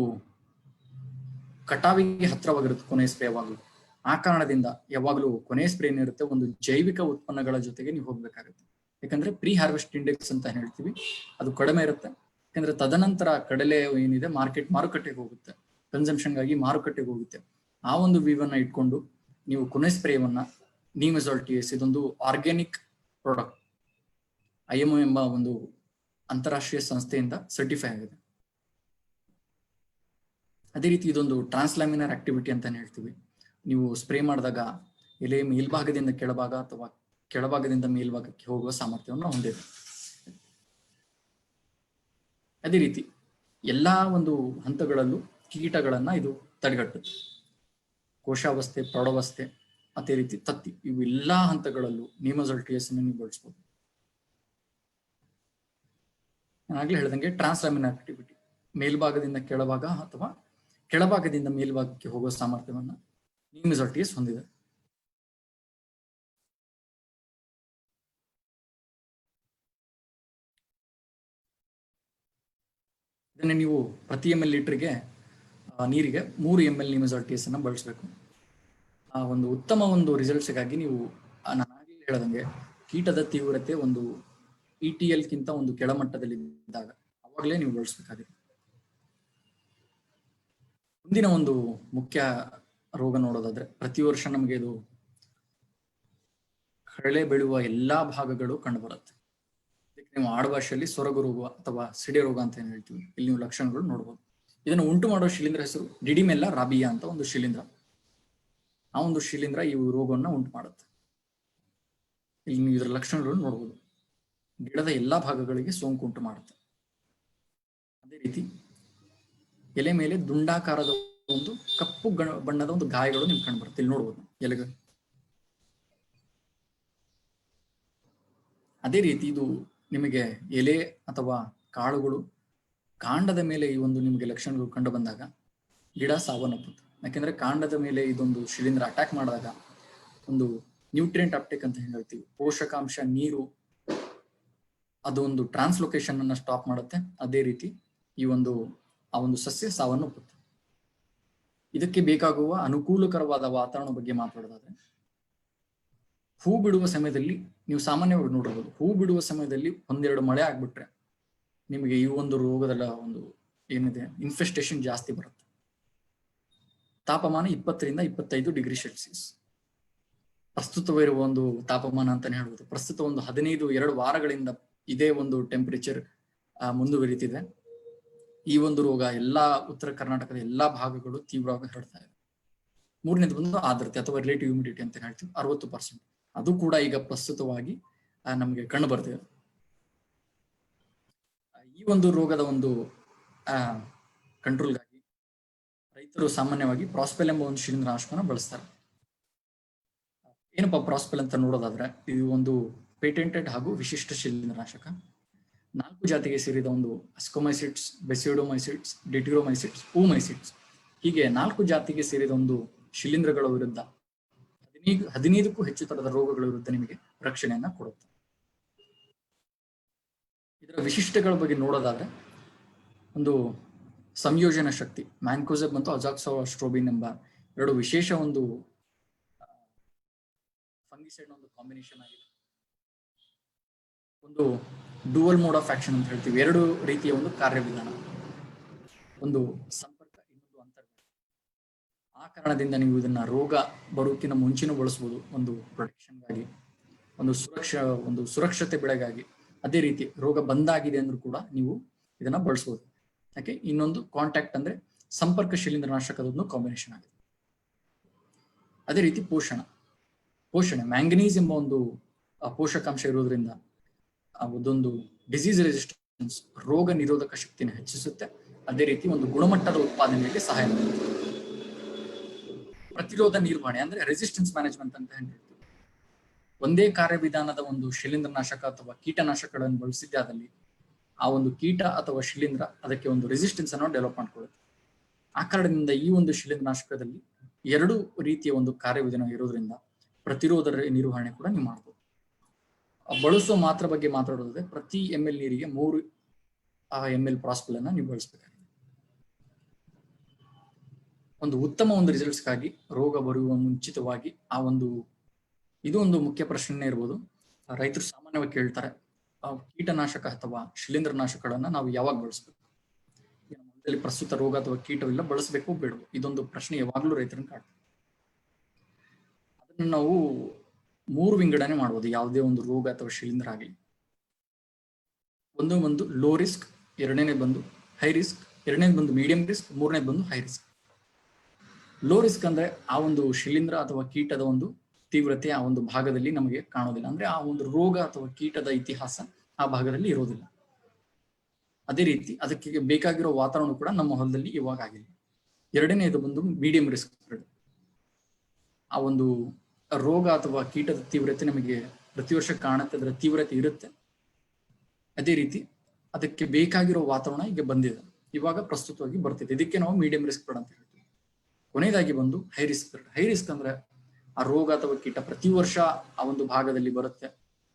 S2: ಕಟಾವಿಗೆ ಹತ್ರವಾಗಿರುತ್ತೆ ಕೊನೆ ಸ್ಪ್ರೇ ಯಾವಾಗಲೂ. ಆ ಕಾರಣದಿಂದ ಯಾವಾಗಲೂ ಕೊನೆ ಸ್ಪ್ರೇ ಏನಿರುತ್ತೆ ಒಂದು ಜೈವಿಕ ಉತ್ಪನ್ನಗಳ ಜೊತೆಗೆ ನೀವು ಹೋಗ್ಬೇಕಾಗುತ್ತೆ. ಯಾಕಂದ್ರೆ ಪ್ರೀ ಹಾರ್ವೆಸ್ಟ್ ಇಂಡೆಕ್ಸ್ ಅಂತ ಹೇಳ್ತೀವಿ, ಅದು ಕಡಿಮೆ ಇರುತ್ತೆ. ಯಾಕಂದ್ರೆ ತದನಂತರ ಕಡಲೆ ಏನಿದೆ ಮಾರುಕಟ್ಟೆಗೆ ಹೋಗುತ್ತೆ, ಕನ್ಸಂಪ್ಷನ್ಗಾಗಿ ಮಾರುಕಟ್ಟೆಗೆ ಹೋಗುತ್ತೆ. ಆ ಒಂದು ವ್ಯೂವನ್ನ ಇಟ್ಕೊಂಡು ನೀವು ಕೊನೆ ಸ್ಪ್ರೇವನ್ನ ನೀಮೆಜಾಲ್ ಟಿಎಸ್, ಇದೊಂದು ಆರ್ಗ್ಯಾನಿಕ್ ಪ್ರಾಡಕ್ಟ್, IMO ಎಂಬ ಒಂದು ಅಂತಾರಾಷ್ಟ್ರೀಯ ಸಂಸ್ಥೆಯಿಂದ ಸರ್ಟಿಫೈ ಆಗಿದೆ. ಅದೇ ರೀತಿ ಇದೊಂದು ಟ್ರಾನ್ಸ್ಲ್ಯಾಮಿನರ್ ಆಕ್ಟಿವಿಟಿ ಅಂತಾನೆ ಹೇಳ್ತೀವಿ. ನೀವು ಸ್ಪ್ರೇ ಮಾಡಿದಾಗ ಎಲೆ ಮೇಲ್ಭಾಗದಿಂದ ಕೆಳಭಾಗ ಅಥವಾ ಕೆಳಭಾಗದಿಂದ ಮೇಲ್ಭಾಗಕ್ಕೆ ಹೋಗುವ ಸಾಮರ್ಥ್ಯವನ್ನು ಹೊಂದಿದೆ. ಅದೇ ರೀತಿ ಎಲ್ಲಾ ಒಂದು ಹಂತಗಳಲ್ಲೂ ಕೀಟಗಳನ್ನ ಇದು ತಡೆಗಟ್ಟುತ್ತೆ. ಕೋಶಾವಸ್ಥೆ, ಪ್ರೌಢಾವಸ್ಥೆ, ಅದೇ ರೀತಿ ತತ್ತಿ, ಇವು ಎಲ್ಲಾ ಹಂತಗಳಲ್ಲೂ ನೀಮೆಜಾಲ್ ಟಿಎಸ್ ಅನ್ನು ನೀವು ಬಳಸಬಹುದು. ನಾನಾಗ್ಲೇ ಹೇಳ್ದಂಗೆ ಟ್ರಾನ್ಸ್ಲ್ಯಾಮಿನರ್ ಆಕ್ಟಿವಿಟಿ, ಮೇಲ್ಭಾಗದಿಂದ ಕೆಳಭಾಗ ಅಥವಾ ಕೆಳಭಾಗದಿಂದ ಮೇಲ್ಭಾಗಕ್ಕೆ ಹೋಗುವ ಸಾಮರ್ಥ್ಯವನ್ನ ನೀಮೆಜಾಲ್ ಟಿಎಸ್ ಹೊಂದಿದೆ. ಇದನ್ನ ನೀವು ಪ್ರತಿ ml ಲೀಟರ್ಗೆ ನೀರಿಗೆ 3 ml ನೀಮೆಜಾಲ್ ಟಿಎಸ್ ಅನ್ನ ಬಳಸಬೇಕು. ಆ ಒಂದು ಉತ್ತಮ ಒಂದು ರಿಸಲ್ಟ್ಸ್ಗಾಗಿ ನೀವು ನಾನು ಹೇಳದಂಗೆ ಕೀಟದ ತೀವ್ರತೆ ಒಂದು ETL ಗಿಂತ ಒಂದು ಕೆಳಮಟ್ಟದಲ್ಲಿ ಇದ್ದಾಗ ಅವಾಗಲೇ ನೀವು ಬಳಸಬೇಕಾಗಿದೆ. ಮುಂದಿನ ಒಂದು ಮುಖ್ಯ ರೋಗ ನೋಡೋದಾದ್ರೆ, ಪ್ರತಿ ವರ್ಷ ನಮಗೆ ಇದು ಕಳೆ ಬೆಳೆಯುವ ಎಲ್ಲಾ ಭಾಗಗಳು ಕಂಡು ಬರುತ್ತೆ. ನೀವು ಆಡುಭಾಷೆಯಲ್ಲಿ ಸೊರಗು ರೋಗ ಅಥವಾ ಸಿಡೆ ರೋಗ ಅಂತ ಏನ್ ಹೇಳ್ತೀವಿ, ಇಲ್ಲಿ ನೀವು ಲಕ್ಷಣಗಳು ನೋಡಬಹುದು. ಇದನ್ನು ಉಂಟು ಮಾಡುವ ಶಿಲೀಂಧ್ರ ಹೆಸರು ಡಿಡಿಮೆಲ್ಲಾ ರಾಬಿಯಾ ಅಂತ ಒಂದು ಶಿಲೀಂಧ್ರ. ಆ ಒಂದು ಶಿಲೀಂಧ್ರ ಈ ರೋಗವನ್ನ ಉಂಟು ಮಾಡುತ್ತೆ. ಇಲ್ಲಿ ನೀವು ಇದರ ಲಕ್ಷಣಗಳು ನೋಡಬಹುದು. ಗಿಡದ ಎಲ್ಲಾ ಭಾಗಗಳಿಗೆ ಸೋಂಕು ಉಂಟು ಮಾಡುತ್ತೆ. ಅದೇ ರೀತಿ ಎಲೆ ಮೇಲೆ ದುಂಡಾಕಾರದ ಒಂದು ಕಪ್ಪು ಬಣ್ಣದ ಒಂದು ಗಾಯಗಳು ನಿಮ್ಗೆ ಕಂಡು ಬರುತ್ತೆ. ಇಲ್ಲಿ ನೋಡಬಹುದು ಎಲೆಗಳು. ಅದೇ ರೀತಿ ಇದು ನಿಮಗೆ ಎಲೆ ಅಥವಾ ಕಾಳುಗಳು, ಕಾಂಡದ ಮೇಲೆ ಈ ಒಂದು ನಿಮಗೆ ಲಕ್ಷಣಗಳು ಕಂಡು ಬಂದಾಗ ಗಿಡ ಸಾವನ್ನಪ್ಪುತ್ತೆ. ಯಾಕೆಂದ್ರೆ ಕಾಂಡದ ಮೇಲೆ ಇದೊಂದು ಶಿಲೀಂಧ್ರ ಅಟ್ಯಾಕ್ ಮಾಡಿದಾಗ ಒಂದು ನ್ಯೂಟ್ರಿಯೆಂಟ್ ಅಪ್ಟೇಕ್ ಅಂತ ಹೇಳ್ತೀವಿ, ಪೋಷಕಾಂಶ ನೀರು ಅದೊಂದು ಟ್ರಾನ್ಸ್ಲೊಕೇಶನ್ ಅನ್ನ ಸ್ಟಾಪ್ ಮಾಡುತ್ತೆ. ಅದೇ ರೀತಿ ಈ ಒಂದು ಆ ಒಂದು ಸಸ್ಯ ಸಾವನ್ನಪ್ಪುತ್ತೆ. ಇದಕ್ಕೆ ಬೇಕಾಗುವ ಅನುಕೂಲಕರವಾದ ವಾತಾವರಣ ಬಗ್ಗೆ ಮಾತಾಡೋದಾದ್ರೆ, ಹೂ ಬಿಡುವ ಸಮಯದಲ್ಲಿ ನೀವು ಸಾಮಾನ್ಯವಾಗಿ ನೋಡಬಹುದು, ಹೂ ಬಿಡುವ ಸಮಯದಲ್ಲಿ ಒಂದೆರಡು ಮಳೆ ಆಗ್ಬಿಟ್ರೆ ನಿಮಗೆ ಈ ಒಂದು ರೋಗದ ಒಂದು ಏನಿದೆ ಇನ್ಫೆಸ್ಟೇಷನ್ ಜಾಸ್ತಿ ಬರುತ್ತೆ. ತಾಪಮಾನ 20 ರಿಂದ 25 ಡಿಗ್ರಿ ಸೆಲ್ಸಿಯಸ್ ಪ್ರಸ್ತುತವಿರುವ ಒಂದು ತಾಪಮಾನ ಅಂತಾನೆ ಹೇಳ್ಬೋದು. ಪ್ರಸ್ತುತ ಒಂದು 2 ವಾರಗಳಿಂದ ಇದೇ ಒಂದು ಟೆಂಪರೇಚರ್ ಮುಂದುವರಿತಿದೆ. ಈ ಒಂದು ರೋಗ ಎಲ್ಲಾ ಉತ್ತರ ಕರ್ನಾಟಕದ ಎಲ್ಲಾ ಭಾಗಗಳು ತೀವ್ರವಾಗಿ ಹರಡ್ತಾ ಇದೆ. ಮೂರನೇದು ಬಂದು ಆರ್ದ್ರತೆ ಅಥವಾ ರಿಲೇಟಿವ್ ಹ್ಯೂಮಿಡಿಟಿ ಅಂತ ಹೇಳ್ತೀವಿ, 60%. ಅದು ಕೂಡ ಈಗ ಪ್ರಸ್ತುತವಾಗಿ ನಮಗೆ ಕಂಡು ಬರ್ತಿದೆ. ಈ ಒಂದು ರೋಗದ ಒಂದು ಕಂಟ್ರೋಲ್ಗಾಗಿ ರೈತರು ಸಾಮಾನ್ಯವಾಗಿ ಪ್ರಾಸ್ಪೆಲ್ ಎಂಬ ಒಂದು ಶಿಲೀಂಧ್ರನಾಶಕವನ್ನು ಬಳಸ್ತಾರೆ. ಏನಪ್ಪಾ ಪ್ರಾಸ್ಪೆಲ್ ಅಂತ ನೋಡೋದಾದ್ರೆ, ಇದು ಒಂದು ಪೇಟೆಂಟೆಡ್ ಹಾಗೂ ವಿಶಿಷ್ಟ ಶಿಲೀಂಧ್ರನಾಶಕ. 4 ಜಾತಿಗೆ ಸೇರಿದ ಒಂದು ಅಸ್ಕೋಮೈಸಿಟ್ಸ್, ಬೆಸಿಡೋಮೈಸಿಟ್ಸ್, ಡಿಟ್ಯೂರೋಮೈಸಿಟ್ಸ್, ಓಮೈಸಿಟ್ಸ್ ಹೀಗೆ 4 ಜಾತಿಗೆ ಸೇರಿದ ಒಂದು ಶಿಲೀಂಧ್ರಗಳ ವಿರುದ್ಧ 15ಕ್ಕೂ ಹೆಚ್ಚು ತರದ ರೋಗಗಳ ವಿರುದ್ಧ ನಿಮಗೆ ರಕ್ಷಣೆಯನ್ನ ಕೊಡುತ್ತೆ. ಇದರ ವಿಶಿಷ್ಟಗಳ ಬಗ್ಗೆ ನೋಡೋದಾದ್ರೆ ಒಂದು ಸಂಯೋಜನ ಶಕ್ತಿ, ಮ್ಯಾನ್ಕೋಸೆಬ್ ಮತ್ತು ಅಜಾಕ್ಸೋಸ್ಟ್ರೋಬಿನ್ ಎಂಬ 2 ವಿಶೇಷ ಒಂದು ಫಂಗಿಸೈಡ್ ಒಂದು ಕಾಂಬಿನೇಷನ್ ಆಗಿದೆ. ಒಂದು ಡುವಲ್ ಮೋಡ್ ಆಫ್ ಆಕ್ಷನ್ ಅಂತ ಹೇಳ್ತೀವಿ, 2 ರೀತಿಯ ಒಂದು ಕಾರ್ಯವಿಧಾನ, ಒಂದು ಸಂಪರ್ಕ, ಇನ್ನೊಂದು ಅಂತರ್ಗತ. ಆ ಕಾರಣದಿಂದ ನೀವು ಇದನ್ನ ರೋಗ ಬರೋಕ್ಕಿಂತ ಮುಂಚೆನೂ ಬಳಸಬಹುದು, ಒಂದು ಪ್ರೊಟೆಕ್ಷನ್ಗಾಗಿ, ಒಂದು ಸುರಕ್ಷತೆ ಬೆಳೆಗಾಗಿ. ಅದೇ ರೀತಿ ರೋಗ ಬಂದಾಗಿದೆ ಅಂದ್ರೂ ಕೂಡ ನೀವು ಇದನ್ನ ಬಳಸಬಹುದು. ಯಾಕೆ? ಇನ್ನೊಂದು ಕಾಂಟ್ಯಾಕ್ಟ್ ಅಂದ್ರೆ ಸಂಪರ್ಕ ಶಿಲೀಂಧ್ರನಾಶಕದ ಕಾಂಬಿನೇಷನ್ ಆಗಿದೆ. ಅದೇ ರೀತಿ ಪೋಷಣೆ ಮ್ಯಾಂಗನೀಸ್ ಎಂಬ ಒಂದು ಪೋಷಕಾಂಶ ಇರೋದ್ರಿಂದ ಅದೊಂದು ಡಿಸೀಸ್ ರೆಸಿಸ್ಟೆನ್ಸ್, ರೋಗ ನಿರೋಧಕ ಶಕ್ತಿಯನ್ನು ಹೆಚ್ಚಿಸುತ್ತೆ. ಅದೇ ರೀತಿ ಒಂದು ಗುಣಮಟ್ಟದ ಉತ್ಪಾದನೆಯಲ್ಲಿ ಸಹಾಯ ಮಾಡುತ್ತೆ. ಪ್ರತಿರೋಧ ನಿರ್ವಹಣೆ ಅಂದ್ರೆ ರೆಸಿಸ್ಟೆನ್ಸ್ ಮ್ಯಾನೇಜ್ಮೆಂಟ್ ಅಂತ ಹೇಳ್ತೀವಿ. ಒಂದೇ ಕಾರ್ಯವಿಧಾನದ ಒಂದು ಶಿಲೀಂಧ್ರನಾಶಕ ಅಥವಾ ಕೀಟನಾಶಕಗಳನ್ನು ಬಳಸಿದ್ದೆ ಆದಲ್ಲಿ ಆ ಒಂದು ಕೀಟ ಅಥವಾ ಶಿಲೀಂಧ್ರ ಅದಕ್ಕೆ ಒಂದು ರೆಸಿಸ್ಟೆನ್ಸ್ ಅನ್ನು ಡೆವಲಪ್ ಮಾಡ್ಕೊಳ್ಳುತ್ತೆ. ಆ ಕಾರಣದಿಂದ ಈ ಒಂದು ಶಿಲೀಂಧ್ರನಾಶಕದಲ್ಲಿ 2 ರೀತಿಯ ಒಂದು ಕಾರ್ಯವಿಧಾನ ಇರೋದ್ರಿಂದ ಪ್ರತಿರೋಧ ನಿರ್ವಹಣೆ ಕೂಡ ನೀವು ಮಾಡ್ಬೋದು. ಬಳಸೋ ಮಾತ್ರ ಬಗ್ಗೆ ಮಾತಾಡೋದಾದ್ರೆ ಪ್ರತಿ ml ನೀರಿಗೆ 3 ml ಪ್ರಾಸ್ಪಲ್ ಅನ್ನ ನೀವು ಬಳಸಬೇಕಾಗಿದೆ. ಒಂದು ಉತ್ತಮ ಒಂದು ರಿಸಲ್ಟ್ಸ್ಗಾಗಿ ರೋಗ ಬರುವ ಮುಂಚಿತವಾಗಿ ಇದು ಒಂದು ಮುಖ್ಯ ಪ್ರಶ್ನೆ ಇರ್ಬೋದು. ರೈತರು ಸಾಮಾನ್ಯವಾಗಿ ಕೇಳ್ತಾರೆ, ಕೀಟನಾಶಕ ಅಥವಾ ಶಿಲೀಂಧ್ರನಾಶಕಗಳನ್ನ ನಾವು ಯಾವಾಗ ಬಳಸಬೇಕು, ಮೊದಲೇ ಪ್ರಸ್ತುತ ರೋಗ ಅಥವಾ ಕೀಟವಿಲ್ಲ, ಬಳಸಬೇಕು ಬೇಡವೋ? ಇದೊಂದು ಪ್ರಶ್ನೆ ಯಾವಾಗ್ಲೂ ರೈತರನ್ನ ಕಾಡ್ತದೆ. ಅದನ್ನ ನಾವು 3 ವಿಂಗಡಣೆ ಮಾಡ್ಬೋದು. ಯಾವುದೇ ಒಂದು ರೋಗ ಅಥವಾ ಶಿಲೀಂಧ್ರ ಆಗಲಿ, ಒಂದು ಲೋ ರಿಸ್ಕ್, 2ನೇ ಬಂದು ಹೈ ರಿಸ್ಕ್, 2ನೇ ಬಂದು ಮೀಡಿಯಂ ರಿಸ್ಕ್, 3ನೇ ಬಂದು ಹೈ ರಿಸ್ಕ್. ಲೋ ರಿಸ್ಕ್ ಅಂದ್ರೆ ಆ ಒಂದು ಶಿಲೀಂಧ್ರ ಅಥವಾ ಕೀಟದ ಒಂದು ತೀವ್ರತೆ ಆ ಒಂದು ಭಾಗದಲ್ಲಿ ನಮಗೆ ಕಾಣೋದಿಲ್ಲ, ಅಂದ್ರೆ ಆ ಒಂದು ರೋಗ ಅಥವಾ ಕೀಟದ ಇತಿಹಾಸ ಆ ಭಾಗದಲ್ಲಿ ಇರೋದಿಲ್ಲ. ಅದೇ ರೀತಿ ಅದಕ್ಕೆ ಬೇಕಾಗಿರೋ ವಾತಾವರಣ ಕೂಡ ನಮ್ಮ ಹೊಲದಲ್ಲಿ ಇವಾಗ ಆಗಿಲ್ಲ. 2ನೇದು ಬಂದು ಮೀಡಿಯಂ ರಿಸ್ಕ್. ಆ ಒಂದು ರೋಗ ಅಥವಾ ಕೀಟದ ತೀವ್ರತೆ ನಮಗೆ ಪ್ರತಿ ವರ್ಷ ಕಾಣುತ್ತೆ, ಅದರ ತೀವ್ರತೆ ಇರುತ್ತೆ. ಅದೇ ರೀತಿ ಅದಕ್ಕೆ ಬೇಕಾಗಿರೋ ವಾತಾವರಣ ಈಗ ಬಂದಿದೆ, ಇವಾಗ ಪ್ರಸ್ತುತವಾಗಿ ಬರ್ತಿದೆ. ಇದಕ್ಕೆ ನಾವು ಮೀಡಿಯಂ ರಿಸ್ಕ್ ಪೀರಿಯಡ್ ಅಂತ ಹೇಳ್ತೀವಿ. ಕೊನೆಯದಾಗಿ ಬಂದು high risk period. High risk ಅಂದ್ರೆ ಆ ರೋಗ ಅಥವಾ ಕೀಟ ಪ್ರತಿ ವರ್ಷ ಆ ಒಂದು ಭಾಗದಲ್ಲಿ ಬರುತ್ತೆ.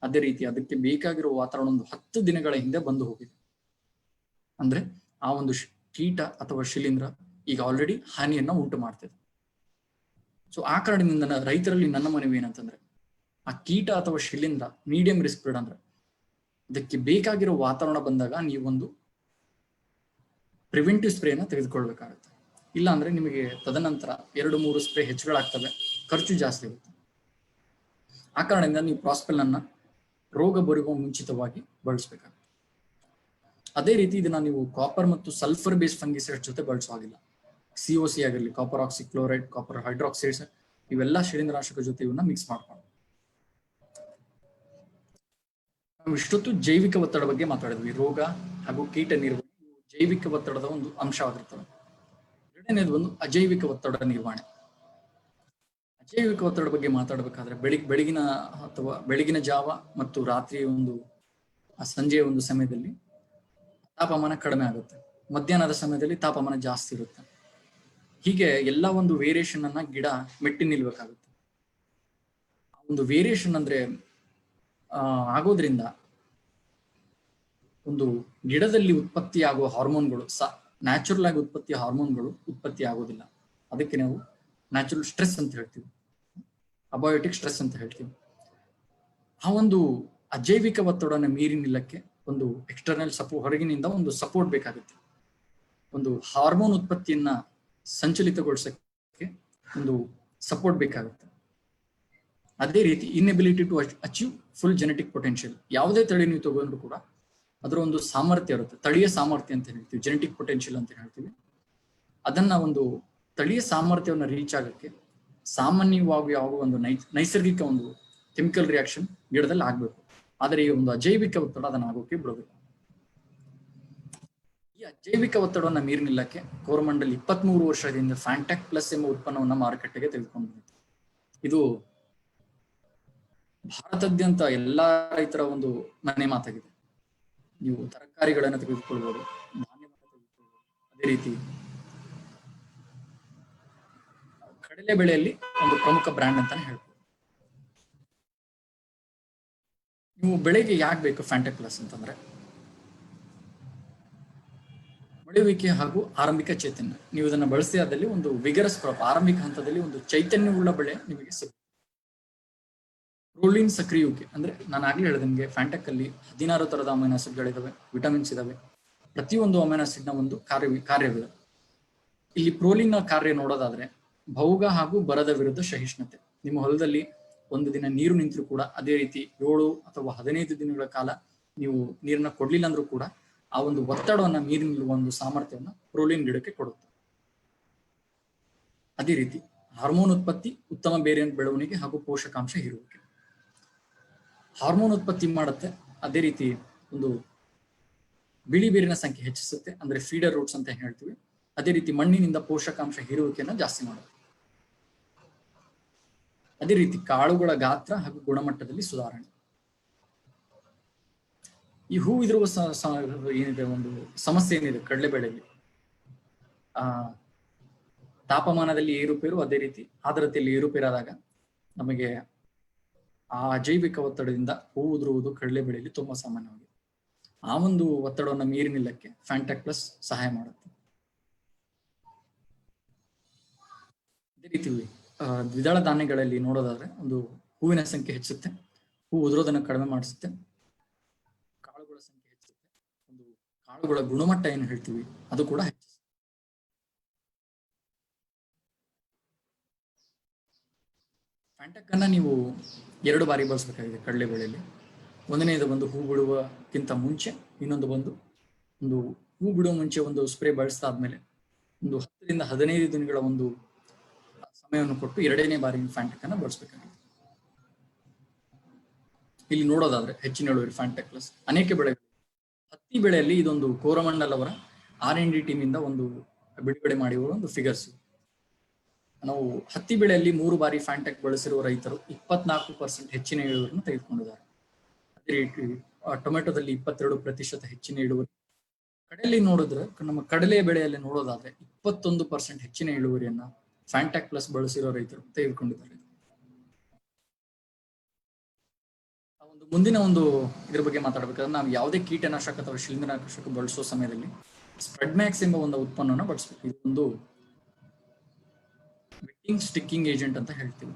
S2: ಅದೇ ರೀತಿ ಅದಕ್ಕೆ ಬೇಕಾಗಿರೋ ವಾತಾವರಣ ಒಂದು 10 ದಿನಗಳ ಹಿಂದೆ ಬಂದು ಹೋಗಿದೆ. ಅಂದ್ರೆ ಆ ಒಂದು ಕೀಟ ಅಥವಾ ಶಿಲೀಂಧ್ರ ಈಗ ಆಲ್ರೆಡಿ ಹಾನಿಯನ್ನ ಉಂಟು ಮಾಡ್ತಿದೆ. ಸೊ ಆ ಕಾರಣದಿಂದ ರೈತರಲ್ಲಿ ನನ್ನ ಮನವಿ ಏನಂತಂದ್ರೆ, ಆ ಕೀಟ ಅಥವಾ ಶಿಲೀಂಧ್ರ ಮೀಡಿಯಂ ರಿಸ್ಕ್ ಪೀರಿಯಡ್ ಅಂದ್ರೆ ಅದಕ್ಕೆ ಬೇಕಾಗಿರೋ ವಾತಾವರಣ ಬಂದಾಗ ನೀವೊಂದು ಪ್ರಿವೆಂಟಿವ್ ಸ್ಪ್ರೇನ ತೆಗೆದುಕೊಳ್ಬೇಕಾಗುತ್ತೆ. ಇಲ್ಲ ಅಂದ್ರೆ ನಿಮಗೆ ತದನಂತರ 2-3 ಸ್ಪ್ರೇ ಹೆಚ್ಚುಗಳಾಗ್ತವೆ, ಖರ್ಚು ಜಾಸ್ತಿ ಇರುತ್ತೆ. ಆ ಕಾರಣದಿಂದ ನೀವು ಪ್ರಾಸ್ಪೆಲ್ ಅನ್ನ ರೋಗ ಬರುವ ಮುಂಚಿತವಾಗಿ ಬಳಸಬೇಕಾಗುತ್ತೆ. ಅದೇ ರೀತಿ ಇದನ್ನ ನೀವು ಕಾಪರ್ ಮತ್ತು ಸಲ್ಫರ್ ಬೇಸ್ಡ್ ಫಂಗಿಸೈಡ್ ಜೊತೆ ಬಳಸುವಾಗಿಲ್ಲ. COC ಆಗಿರಲಿ, ಕಾಪರ್ ಆಕ್ಸಿಕ್ಲೋರೈಡ್, ಕಾಪರ್ ಹೈಡ್ರಾಕ್ಸೈಡ್ಸ್, ಇವೆಲ್ಲ ಶಿಲೀಂಧ್ರನಾಶಕ ಜೊತೆ ಇವನ್ನ ಮಿಕ್ಸ್ ಮಾಡ್ಕೊಂಡು ನಾವು ಇಷ್ಟೊತ್ತು ಜೈವಿಕ ಒತ್ತಡ ಬಗ್ಗೆ ಮಾತಾಡಿದ್ವಿ. ರೋಗ ಹಾಗೂ ಕೀಟ ನಿರ್ವಹಣೆ ಜೈವಿಕ ಒತ್ತಡದ ಒಂದು ಅಂಶವಾಗಿರ್ತದೆ. 2ನೇದು ಒಂದು ಅಜೈವಿಕ ಒತ್ತಡ ನಿರ್ವಹಣೆ. ಅಜೈವಿಕ ಒತ್ತಡ ಬಗ್ಗೆ ಮಾತಾಡಬೇಕಾದ್ರೆ ಬೆಳಗಿನ ಜಾವ ಮತ್ತು ರಾತ್ರಿಯ ಸಂಜೆಯ ಒಂದು ಸಮಯದಲ್ಲಿ ತಾಪಮಾನ ಕಡಿಮೆ ಆಗುತ್ತೆ, ಮಧ್ಯಾಹ್ನದ ಸಮಯದಲ್ಲಿ ತಾಪಮಾನ ಜಾಸ್ತಿ ಇರುತ್ತೆ. ಹೀಗೆ ಎಲ್ಲ ಒಂದು ವೇರಿಯೇಷನ್ ಅನ್ನ ಗಿಡ ಮೆಟ್ಟಿ ನಿಲ್ಬೇಕಾಗುತ್ತೆ. ಆ ಒಂದು ವೇರಿಯೇಷನ್ ಅಂದ್ರೆ ಆಗೋದ್ರಿಂದ ಒಂದು ಗಿಡದಲ್ಲಿ ಉತ್ಪತ್ತಿ ಆಗುವ ಹಾರ್ಮೋನ್ಗಳು ನ್ಯಾಚುರಲ್ ಆಗಿ ಹಾರ್ಮೋನ್ಗಳು ಉತ್ಪತ್ತಿ ಆಗೋದಿಲ್ಲ. ಅದಕ್ಕೆ ನಾವು ನ್ಯಾಚುರಲ್ ಸ್ಟ್ರೆಸ್ ಅಂತ ಹೇಳ್ತೀವಿ, ಅಬಯೋಟಿಕ್ ಸ್ಟ್ರೆಸ್ ಅಂತ ಹೇಳ್ತೀವಿ. ಆ ಒಂದು ಅಜೈವಿಕ ಒತ್ತಡವನ್ನು ಮೀರಿ ನಿಲ್ಲಕ್ಕೆ ಒಂದು ಎಕ್ಸ್ಟರ್ನಲ್ ಹೊರಗಿನಿಂದ ಒಂದು ಸಪೋರ್ಟ್ ಬೇಕಾಗುತ್ತೆ. ಒಂದು ಹಾರ್ಮೋನ್ ಉತ್ಪತ್ತಿಯನ್ನ ಸಂಚಲಿತಗೊಳಿಸಕ್ಕೆ ಒಂದು ಸಪೋರ್ಟ್ ಬೇಕಾಗುತ್ತೆ. ಅದೇ ರೀತಿ inability to achieve full genetic potential. ಯಾವುದೇ ತಳಿ ನೀವು ತಗೊಂಡ್ರು ಕೂಡ ಅದರ ಒಂದು ಸಾಮರ್ಥ್ಯ ಇರುತ್ತೆ, ತಳಿಯ ಸಾಮರ್ಥ್ಯ ಅಂತ ಹೇಳ್ತೀವಿ, ಜೆನೆಟಿಕ್ ಪೊಟೆನ್ಷಿಯಲ್ ಅಂತ ಹೇಳ್ತೀವಿ. ಅದನ್ನ ಒಂದು ತಳಿಯ ಸಾಮರ್ಥ್ಯವನ್ನು ರೀಚ್ ಆಗಕ್ಕೆ ಸಾಮಾನ್ಯವಾಗಿ ಆಗುವ ಒಂದು ನೈಸರ್ಗಿಕ ಒಂದು ಕೆಮಿಕಲ್ ರಿಯಾಕ್ಷನ್ ಗಿಡದಲ್ಲಿ ಆಗ್ಬೇಕು. ಆದರೆ ಈ ಒಂದು ಅಜೈವಿಕ ಒತ್ತಡ ಅದನ್ನ ಆಗೋಕೆ ಬಿಡಬೇಕು. ಈ ಅಜೈವಿಕ ಒತ್ತಡವನ್ನು ಮೀರಿ ನಿಲ್ಲಕ್ಕೆ ಕೋರಮಂಡಲ್ 23 ವರ್ಷದಿಂದ ಫ್ಯಾಂಟ್ಯಾಕ್ ಪ್ಲಸ್ ಎಂಬ ಉತ್ಪನ್ನವನ್ನ ಮಾರುಕಟ್ಟೆಗೆ ತೆಗೆದುಕೊಂಡು ಬಂದಿತ್ತು. ಇದು ಭಾರತಾದ್ಯಂತ ಎಲ್ಲಾ ರೈತರ ಒಂದು ಮನೆ ಮಾತಾಗಿದೆ. ನೀವು ತರಕಾರಿಗಳನ್ನು ತೆಗೆದುಕೊಳ್ಬಹುದು, ಧಾನ್ಯವನ್ನು ತೆಗೆದುಕೊಳ್ಬಹುದು. ಅದೇ ರೀತಿ ಕಡಲೆ ಬೆಳೆಯಲ್ಲಿ ಒಂದು ಪ್ರಮುಖ ಬ್ರ್ಯಾಂಡ್ ಅಂತಾನೆ ಹೇಳ್ಬೋದು. ನೀವು ಬೆಳೆಗೆ ಯಾಕೆ ಬೇಕು ಫ್ಯಾಂಟೆಕ್ ಪ್ಲಸ್ ಅಂತಂದ್ರೆ, ಮೊಳೆಯುವಿಕೆ ಹಾಗೂ ಆರಂಭಿಕ ಚೈತನ್ಯ. ನೀವು ಇದನ್ನು ಬಳಸಿದಲ್ಲಿ ಒಂದು ವಿಗರಸ್ ಕ್ರಾಪ್, ಆರಂಭಿಕ ಹಂತದಲ್ಲಿ ಒಂದು ಚೈತನ್ಯವುಳ್ಳ ಬೆಳೆ ನಿಮಗೆ ಸಿಗುತ್ತೆ. ಪ್ರೋಲಿನ್ ಸಕ್ರಿಯುವಿಕೆ ಅಂದ್ರೆ ನಾನು ಆಗ್ಲೇ ಹೇಳಿದೆ ನಿಮಗೆ, ಫ್ಯಾಂಟೆಕ್ ಅಲ್ಲಿ 16 ತರದ ಅಮೈನೋ ಆಸಿಡ್ಗಳಿದಾವೆ, ವಿಟಮಿನ್ಸ್ ಇದಾವೆ. ಪ್ರತಿಯೊಂದು ಅಮೈನೋ ಆಸಿಡ್ ನ ಒಂದು ಕಾರ್ಯವಿದೆ. ಇಲ್ಲಿ ಪ್ರೋಲಿನ್ ನ ಕಾರ್ಯ ನೋಡೋದಾದ್ರೆ ಭೌಗ ಹಾಗೂ ಬರದ ವಿರುದ್ಧ ಸಹಿಷ್ಣುತೆ. ನಿಮ್ಮ ಹೊಲದಲ್ಲಿ ಒಂದು ದಿನ ನೀರು ನಿಂತರೂ ಕೂಡ, ಅದೇ ರೀತಿ 7 ಅಥವಾ 15 ದಿನಗಳ ಕಾಲ ನೀವು ನೀರನ್ನ ಕೊಡ್ಲಿಲ್ಲ ಅಂದ್ರೂ ಕೂಡ ಆ ಒಂದು ಒತ್ತಡವನ್ನ ನೀರು ನಿಲ್ಲುವ ಒಂದು ಸಾಮರ್ಥ್ಯವನ್ನ ಪ್ರೋಲಿನ್ ಗಿಡಕ್ಕೆ ಕೊಡುತ್ತೆ. ಅದೇ ರೀತಿ ಹಾರ್ಮೋನ್ ಉತ್ಪತ್ತಿ, ಉತ್ತಮ ಬೇರಿನ ಬೆಳವಣಿಗೆ ಹಾಗೂ ಪೋಷಕಾಂಶ ಹೀರುವಿಕೆ. ಹಾರ್ಮೋನ್ ಉತ್ಪತ್ತಿ ಮಾಡುತ್ತೆ, ಅದೇ ರೀತಿ ಒಂದು ಬಿಳಿ ಬೇರಿನ ಸಂಖ್ಯೆ ಹೆಚ್ಚಿಸುತ್ತೆ, ಅಂದ್ರೆ ಫೀಡರ್ ರೂಟ್ಸ್ ಅಂತ ಹೇಳ್ತೀವಿ. ಅದೇ ರೀತಿ ಮಣ್ಣಿನಿಂದ ಪೋಷಕಾಂಶ ಹೀರುವಿಕೆಯನ್ನು ಜಾಸ್ತಿ ಮಾಡುತ್ತೆ. ಅದೇ ರೀತಿ ಕಾಳುಗಳ ಗಾತ್ರ ಹಾಗೂ ಗುಣಮಟ್ಟದಲ್ಲಿ ಸುಧಾರಣೆ. ಈ ಹೂ ಇರುವ ಏನಿದೆ ಒಂದು ಸಮಸ್ಯೆ ಏನಿದೆ ಕಡಲೆ ಬೆಳೆಯಲ್ಲಿ, ತಾಪಮಾನದಲ್ಲಿ ಏರುಪೇರು, ಅದೇ ರೀತಿ ಆರ್ದ್ರತೆಯಲ್ಲಿ ಏರುಪೇರಾದಾಗ ನಮಗೆ ಆ ಜೈವಿಕ ಒತ್ತಡದಿಂದ ಹೂ ಉದುರುವುದು ಕಡಲೆ ಬೆಳೆಯಲ್ಲಿ ತುಂಬಾ ಸಾಮಾನ್ಯವಾಗಿದೆ. ಆ ಒಂದು ಒತ್ತಡವನ್ನು ಮೀರಿ ನಿಲ್ಲಕ್ಕೆ ಫ್ಯಾಂಟೆಕ್ ಪ್ಲಸ್ ಸಹಾಯ ಮಾಡುತ್ತೆ. ಅದೇ ರೀತಿ ದ್ವಿದಳ ಧಾನ್ಯಗಳಲ್ಲಿ ನೋಡೋದಾದ್ರೆ ಒಂದು ಹೂವಿನ ಸಂಖ್ಯೆ ಹೆಚ್ಚುತ್ತೆ, ಹೂ ಉದುರೋದನ್ನು ಕಡಿಮೆ ಮಾಡಿಸುತ್ತೆ, ಕಾಳುಗಳ ಸಂಖ್ಯೆ ಹೆಚ್ಚುತ್ತೆ, ಒಂದು ಕಾಳುಗಳ ಗುಣಮಟ್ಟ ಏನು ಹೇಳ್ತೀವಿ ಅದು ಕೂಡ ಹೆಚ್ಚಿಸುತ್ತೆ. ಫ್ಯಾಂಟೆಕ್ ಅನ್ನ ನೀವು 2 ಬಾರಿ ಬಳಸಬೇಕಾಗಿದೆ ಕಡಲೆ ಬೆಳೆಯಲ್ಲಿ. ಒಂದನೇದು ಒಂದು ಹೂ ಬಿಡುವಕ್ಕಿಂತ ಮುಂಚೆ, ಇನ್ನೊಂದು ಒಂದು ಹೂ ಬಿಡುವ ಮುಂಚೆ ಒಂದು ಸ್ಪ್ರೇ ಬಳಸಿದಾದ್ಮೇಲೆ ಒಂದು 10 ರಿಂದ 15 ದಿನಗಳ ಒಂದು ಸಮಯವನ್ನು ಕೊಟ್ಟು 2ನೇ ಬಾರಿ ಫ್ಯಾಂಟೆಕ್ ಅನ್ನ ಬಳಸಬೇಕಾಗಿದೆ. ಇಲ್ಲಿ ನೋಡೋದಾದ್ರೆ ಹೆಚ್ಚಿನ ಇಳುವರಿ ಫ್ಯಾಂಟೆಕ್ ಪ್ಲಸ್ ಅನೇಕ ಬೆಳೆಗಳು. ಹತ್ತಿ ಬೆಳೆಯಲ್ಲಿ ಇದೊಂದು ಕೋರಮಂಡಲ್ ಅವರ R&D ಟೀಮ್ ಇಂದ ಒಂದು ಬಿಡುಗಡೆ ಮಾಡಿರುವ ಒಂದು ಫಿಗರ್ಸ್. ನಾವು ಹತ್ತಿ ಬೆಳೆಯಲ್ಲಿ 3 ಬಾರಿ ಫ್ಯಾಂಟೆಕ್ ಬಳಸಿರುವ ರೈತರು 24% ಹೆಚ್ಚಿನ ಇಳುವರಿಯನ್ನು ತೆಗೆದುಕೊಂಡಿದ್ದಾರೆ. ಅದೇ ರೀತಿ ಟೊಮೆಟೊದಲ್ಲಿ 22% ಹೆಚ್ಚಿನ ಇಳುವರಿ. ಕಡಲೆ ನೋಡಿದ್ರೆ, ನಮ್ಮ ಕಡಲೆ ಬೆಳೆಯಲ್ಲಿ ನೋಡೋದಾದ್ರೆ 21% ಹೆಚ್ಚಿನ ಇಳುವರಿಯನ್ನ ಫ್ಯಾಂಟೆಕ್ ಪ್ಲಸ್ ಬಳಸಿರೋ ರೈತರು ತೆಗೆದುಕೊಂಡಿದ್ದಾರೆ. ಒಂದು ಮುಂದಿನ ಒಂದು ಇದ್ರ ಬಗ್ಗೆ ಮಾತಾಡಬೇಕಾದ್ರೆ, ನಾವು ಯಾವುದೇ ಕೀಟನಾಶಕ ಅಥವಾ ಶಿಲೀಂಧ್ರನಾಶಕ ಬಳಸೋ ಸಮಯದಲ್ಲಿ ಸ್ಪ್ರೆಡ್ ಮ್ಯಾಕ್ಸ್ ಎಂಬ ಒಂದು ಉತ್ಪನ್ನವನ್ನು ಬಳಸಬೇಕು. ಇದು ಒಂದು ವೆಟ್ಟಿಂಗ್ ಸ್ಟಿಕ್ಕಿಂಗ್ ಏಜೆಂಟ್ ಅಂತ ಹೇಳ್ತೀವಿ.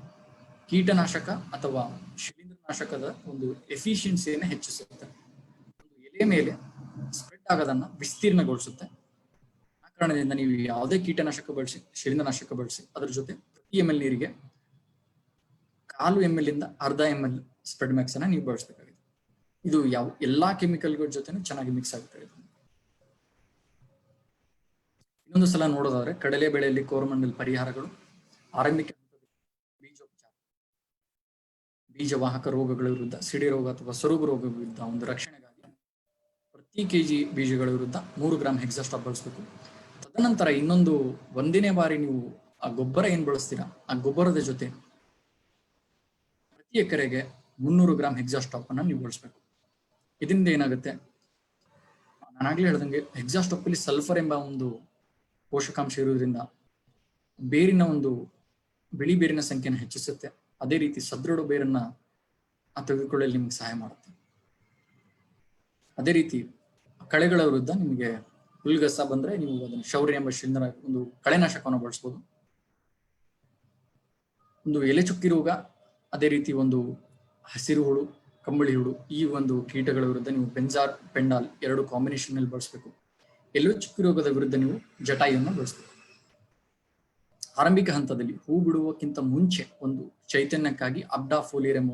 S2: ಕೀಟನಾಶಕ ಅಥವಾ ಶಿಲೀಂಧ್ರನಾಶಕದ ಒಂದು ಎಫಿಷಿಯನ್ಸಿಯನ್ನು ಹೆಚ್ಚಿಸುತ್ತೆ, ಒಂದು ಎಲೆ ಮೇಲೆ ಸ್ಪ್ರೆಡ್ ಆಗೋದನ್ನ ವಿಸ್ತೀರ್ಣಗೊಳಿಸುತ್ತೆ. ಆ ಕಾರಣದಿಂದ ನೀವು ಯಾವುದೇ ಕೀಟನಾಶಕ ಬಳಸಿ, ಶಿಲೀಂಧ್ರನಾಶಕ ಬಳಸಿ, ಅದ್ರ ಜೊತೆ ಪ್ರತಿ ml ನೀರಿಗೆ 1/4 ml ಇಂದ 1/2 ml ಸ್ಪ್ರೆಡ್ ಮ್ಯಾಕ್ಸ್ ಅನ್ನ ನೀವು ಬಳಸಬೇಕಾಗಿದೆ. ಇದು ಎಲ್ಲಾ ಕೆಮಿಕಲ್ಗಳ ಜೊತೆ ಚೆನ್ನಾಗಿ ಮಿಕ್ಸ್ ಆಗುತ್ತೆ. ಇನ್ನೊಂದು ಸಲ ನೋಡೋದಾದ್ರೆ ಕಡಲೆ ಬೆಳೆಯಲ್ಲಿ ಕೋರಮಂಡಲ್ ಪರಿಹಾರಗಳು. ಆರಂಭಿಕ ಬೀಜೋಪಚಾರ, ಬೀಜವಾಹಕ ರೋಗಗಳ ವಿರುದ್ಧ, ಸಿಡಿ ರೋಗ ಅಥವಾ ಸೊರಗು ರೋಗ ವಿರುದ್ಧ ಒಂದು ರಕ್ಷಣೆಗಾಗಿ ಪ್ರತಿ ಕೆಜಿ ಬೀಜಗಳ ವಿರುದ್ಧ 3 ಗ್ರಾಂ ಹೆಕ್ಸಾಸ್ಟಾಪ್ ಬಳಸಬೇಕು. ತದನಂತರ ಇನ್ನೊಂದು 1ನೇ ಬಾರಿ ನೀವು ಆ ಗೊಬ್ಬರ ಏನ್ ಬಳಸ್ತೀರಾ, ಆ ಗೊಬ್ಬರದ ಜೊತೆ ಪ್ರತಿ ಎಕರೆಗೆ 300 ಗ್ರಾಂ ಹೆಕ್ಸಾಸ್ಟಾಪ್ ಅನ್ನ ನೀವು ಬಳಸಬೇಕು. ಇದರಿಂದ ಏನಾಗುತ್ತೆ, ನಾನಾಗ್ಲೇ ಹೇಳ್ದಂಗೆ ಹೆಕ್ಸಾಸ್ಟಾಪ್ ಅಲ್ಲಿ ಸಲ್ಫರ್ ಎಂಬ ಒಂದು ಪೋಷಕಾಂಶ ಇರುವುದರಿಂದ ಬೇರಿನ ಒಂದು ಬಿಳಿ ಬೇರಿನ ಸಂಖ್ಯೆಯನ್ನು ಹೆಚ್ಚಿಸುತ್ತೆ. ಅದೇ ರೀತಿ ಸದೃಢ ಬೇರನ್ನ ತೆಗೆದುಕೊಳ್ಳಲು ನಿಮ್ಗೆ ಸಹಾಯ ಮಾಡುತ್ತೆ. ಅದೇ ರೀತಿ ಕಳೆಗಳ ವಿರುದ್ಧ ನಿಮಗೆ ಹುಲ್ಗಸ ಬಂದ್ರೆ ನೀವು ಅದನ್ನು ಶೌರ್ಯ ಎಂಬ ಶಿಲೀಂಧ್ರ ಒಂದು ಕಳೆನಾಶಕವನ್ನು ಬಳಸಬಹುದು. ಒಂದು ಎಲೆ ಚುಕ್ಕಿ ರೋಗ, ಅದೇ ರೀತಿ ಒಂದು ಹಸಿರು ಹುಳು, ಕಂಬಳಿ ಹುಳು, ಈ ಒಂದು ಕೀಟಗಳ ವಿರುದ್ಧ ನೀವು ಬೆಂಜಾರ್ ಪೆಂಡಾಲ್ 2 ಕಾಂಬಿನೇಷನ್ ನಲ್ಲಿ ಬಳಸಬೇಕು. ಎಲೆ ಚುಕ್ಕಿ ರೋಗದ ವಿರುದ್ಧ ನೀವು ಜಟಾಯಿಯನ್ನು ಬಳಸಬೇಕು. ಆರಂಭಿಕ ಹಂತದಲ್ಲಿ ಹೂ ಬಿಡುವಕ್ಕಿಂತ ಮುಂಚೆ ಒಂದು ಚೈತನ್ಯಕ್ಕಾಗಿ ಅಬ್ಡಾಫೋಲಿಯರ್ ಎಂಬ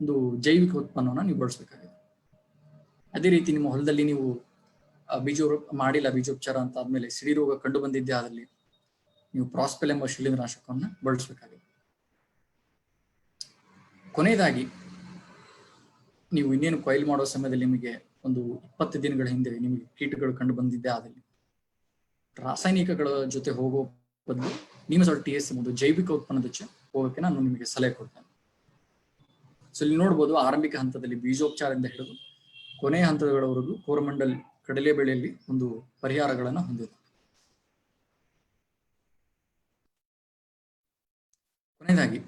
S2: ಒಂದು ಜೈವಿಕ ಉತ್ಪನ್ನವನ್ನು ನೀವು ಬಳಸಬೇಕಾಗಿದೆ. ಅದೇ ರೀತಿ ನಿಮ್ಮ ಹೊಲದಲ್ಲಿ ನೀವು ಬೀಜೋಪಚಾರ ಅಂತ ಆದ್ಮೇಲೆ ಸಿಡಿ ರೋಗ ಕಂಡು ಬಂದಿದ್ದೆ ಆದಲ್ಲಿ ನೀವು ಪ್ರಾಸ್ಪೆಲ್ ಎಂಬ ಶಿಲೀಂಧ್ರನಾಶಕವನ್ನ ಬಳಸಬೇಕಾಗಿದೆ. ಕೊನೆಯದಾಗಿ ನೀವು ಇನ್ನೇನು ಕೊಯ್ಲು ಮಾಡೋ ಸಮಯದಲ್ಲಿ ನಿಮಗೆ ಒಂದು 20 ದಿನಗಳ ಹಿಂದೆ ನಿಮಗೆ ಕೀಟಗಳು ಕಂಡು ಬಂದಿದ್ದೆ ಆದಲ್ಲಿ ರಾಸಾಯನಿಕಗಳ ಜೊತೆ ಹೋಗೋ ಬದಲು ನಿಮ್ಮ TS ಎಂಬುದು ಜೈವಿಕ ಉತ್ಪನ್ನದ ಹೋಗೋಕೆ ನಾನು ನಿಮಗೆ ಸಲಹೆ ಕೊಡ್ತೇನೆ. ಸೊ ಇಲ್ಲಿ ನೋಡ್ಬೋದು ಆರಂಭಿಕ ಹಂತದಲ್ಲಿ ಬೀಜೋಪಚಾರದಿಂದ ಹಿಡಿದು ಕೊನೆಯ ಹಂತಗಳವರೆಗೂ ಕೋರಮಂಡಲ್ ಕಡಲೆ ಬೆಳೆಯಲ್ಲಿ ಒಂದು ಪರಿಹಾರಗಳನ್ನು ಹೊಂದಿದೆ. ಕೊನೆಯದಾಗಿ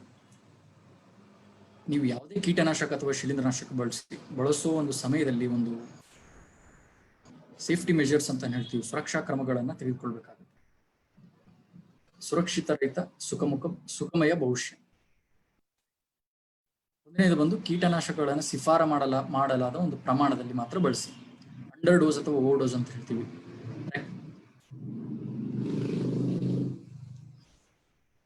S2: ನೀವು ಯಾವುದೇ ಕೀಟನಾಶಕ ಅಥವಾ ಶಿಲೀಂಧ್ರನಾಶಕ ಬಳಸೋ ಒಂದು ಸಮಯದಲ್ಲಿ ಒಂದು ಸೇಫ್ಟಿ ಮೆಜರ್ಸ್ ಅಂತ ಹೇಳ್ತೀವಿ, ಸುರಕ್ಷಾ ಕ್ರಮಗಳನ್ನು ತೆಗೆದುಕೊಳ್ಬೇಕಾಗುತ್ತೆ. ಸುರಕ್ಷಿತ ರಹಿತ ಸುಖಮಯ ಭವಿಷ್ಯ. ಒಂದನೇದು ಬಂದು ಕೀಟನಾಶಕಗಳನ್ನು ಮಾಡಲಾದ ಒಂದು ಪ್ರಮಾಣದಲ್ಲಿ ಮಾತ್ರ ಬಳಸಿ. ಅಂಡರ್ ಡೋಸ್ ಅಥವಾ ಓವರ್ ಡೋಸ್ ಅಂತ ಹೇಳ್ತೀವಿ.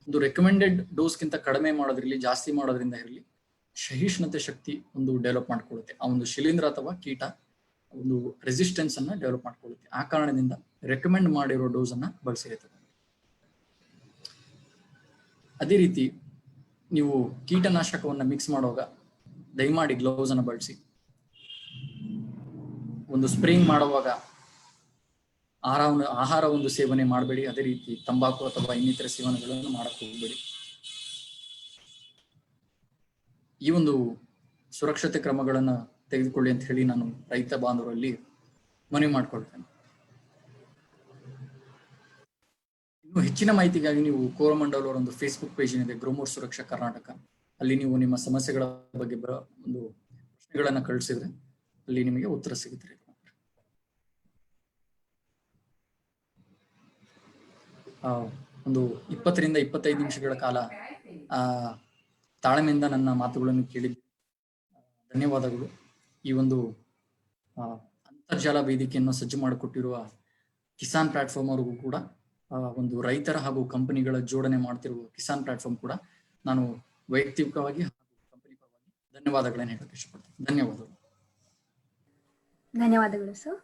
S2: ಒಂದು ರೆಕಮೆಂಡೆಡ್ ಡೋಸ್ಗಿಂತ ಕಡಿಮೆ ಮಾಡೋದ್ರಲ್ಲಿ ಜಾಸ್ತಿ ಮಾಡೋದ್ರಿಂದ ಇರಲಿ ಸಹಿಷ್ಣುತೆ ಶಕ್ತಿ ಒಂದು ಡೆವಲಪ್ ಮಾಡ್ಕೊಳ್ಳುತ್ತೆ. ಆ ಒಂದು ಶಿಲೀಂಧ್ರ ಅಥವಾ ಕೀಟ ಒಂದು ರೆಸಿಸ್ಟೆನ್ಸ್ ಅನ್ನ ಡೆವಲಪ್ ಮಾಡ್ಕೊಳ್ಳುತ್ತೆ. ಆ ಕಾರಣದಿಂದ ರೆಕಮೆಂಡ್ ಮಾಡಿರೋ ಡೋಸ್ ಅನ್ನ ಬಳಸಿರ್ತದೆ. ಅದೇ ರೀತಿ ನೀವು ಕೀಟನಾಶಕವನ್ನ ಮಿಕ್ಸ್ ಮಾಡುವಾಗ ದಯಮಾಡಿ ಗ್ಲೌಸ್ ಅನ್ನು ಬಳಸಿ. ಒಂದು ಸ್ಪ್ರೇಯಿಂಗ್ ಮಾಡುವಾಗ ಆಹಾರ ಒಂದು ಸೇವನೆ ಮಾಡಬೇಡಿ. ಅದೇ ರೀತಿ ತಂಬಾಕು ಅಥವಾ ಇನ್ನಿತರ ಸೇವನೆಗಳನ್ನು ಮಾಡಕ್ಕೆ ಹೋಗಬೇಡಿ. ಈ ಒಂದು ಸುರಕ್ಷತೆ ಕ್ರಮಗಳನ್ನ ತೆಗೆದುಕೊಳ್ಳಿ ಅಂತ ಹೇಳಿ ನಾನು ರೈತ ಬಾಂಧವರಲ್ಲಿ ಮನವಿ ಮಾಡ್ಕೊಳ್ತೇನೆ. ಇನ್ನು ಹೆಚ್ಚಿನ ಮಾಹಿತಿಗಾಗಿ ನೀವು ಕೋರಮಂಡಲ್ ಅವರ ಒಂದು ಫೇಸ್ಬುಕ್ ಪೇಜ್ ಏನಿದೆ, ಗ್ರೋಮೋರ್ ಸುರಕ್ಷಾ ಕರ್ನಾಟಕ, ಅಲ್ಲಿ ನೀವು ನಿಮ್ಮ ಸಮಸ್ಯೆಗಳ ಬಗ್ಗೆ ಒಂದು ಪ್ರಶ್ನೆಗಳನ್ನ ಕಳಿಸಿದ್ರೆ ಅಲ್ಲಿ ನಿಮಗೆ ಉತ್ತರ ಸಿಗುತ್ತೆ. ಒಂದು 20 ರಿಂದ 25 ನಿಮಿಷಗಳ ಕಾಲ ತಾಳ್ಮೆಯಿಂದ ನನ್ನ ಮಾತುಗಳನ್ನು ಕೇಳಿದ್ದೆ. ಧನ್ಯವಾದಗಳು. ಈ ಒಂದು ಅಂತರ್ಜಾಲ ವೇದಿಕೆಯನ್ನು ಸಜ್ಜು ಮಾಡಿಕೊಟ್ಟಿರುವ ಕಿಸಾನ್ ಪ್ಲಾಟ್ಫಾರ್ಮ್ ಅವ್ರಿಗೂ ಕೂಡ, ಒಂದು ರೈತರ ಹಾಗೂ ಕಂಪನಿಗಳ ಜೋಡಣೆ ಮಾಡ್ತಿರುವ ಕಿಸಾನ್ ಪ್ಲಾಟ್ಫಾರ್ಮ್ ಕೂಡ ನಾನು ವೈಯಕ್ತಿಕವಾಗಿ ಹಾಗೂ ಕಂಪನಿ ಪರವಾಗಿ ಧನ್ಯವಾದಗಳನ್ನು ಹೇಳಕ್ಕೆ ಇಷ್ಟಪಡ್ತೀನಿ.
S1: ಧನ್ಯವಾದಗಳು ಸರ್.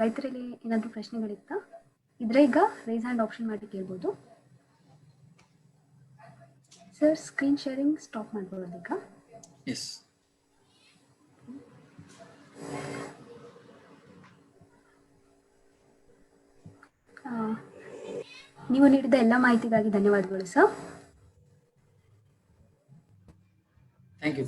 S1: ರೈತರಲ್ಲಿ ಏನಾದರೂ ಪ್ರಶ್ನೆಗಳಿತ್ತಾ ಇದ್ರೆ ಈಗ ರೈಸ್ ಹ್ಯಾಂಡ್ ಆಪ್ಷನ್ ಮಾಡಿ ಕೇಳ್ಬೋದು ಸರ್. ಸ್ಕ್ರೀನ್ ಶೇರಿಂಗ್ ಸ್ಟಾಪ್ ಮಾಡ್ಬೋದು ಈಗ.
S2: ಎಸ್.
S1: ನೀವು ನೀಡಿದ ಎಲ್ಲ ಮಾಹಿತಿಗಾಗಿ ಧನ್ಯವಾದಗಳು ಸರ್.
S2: Thank you.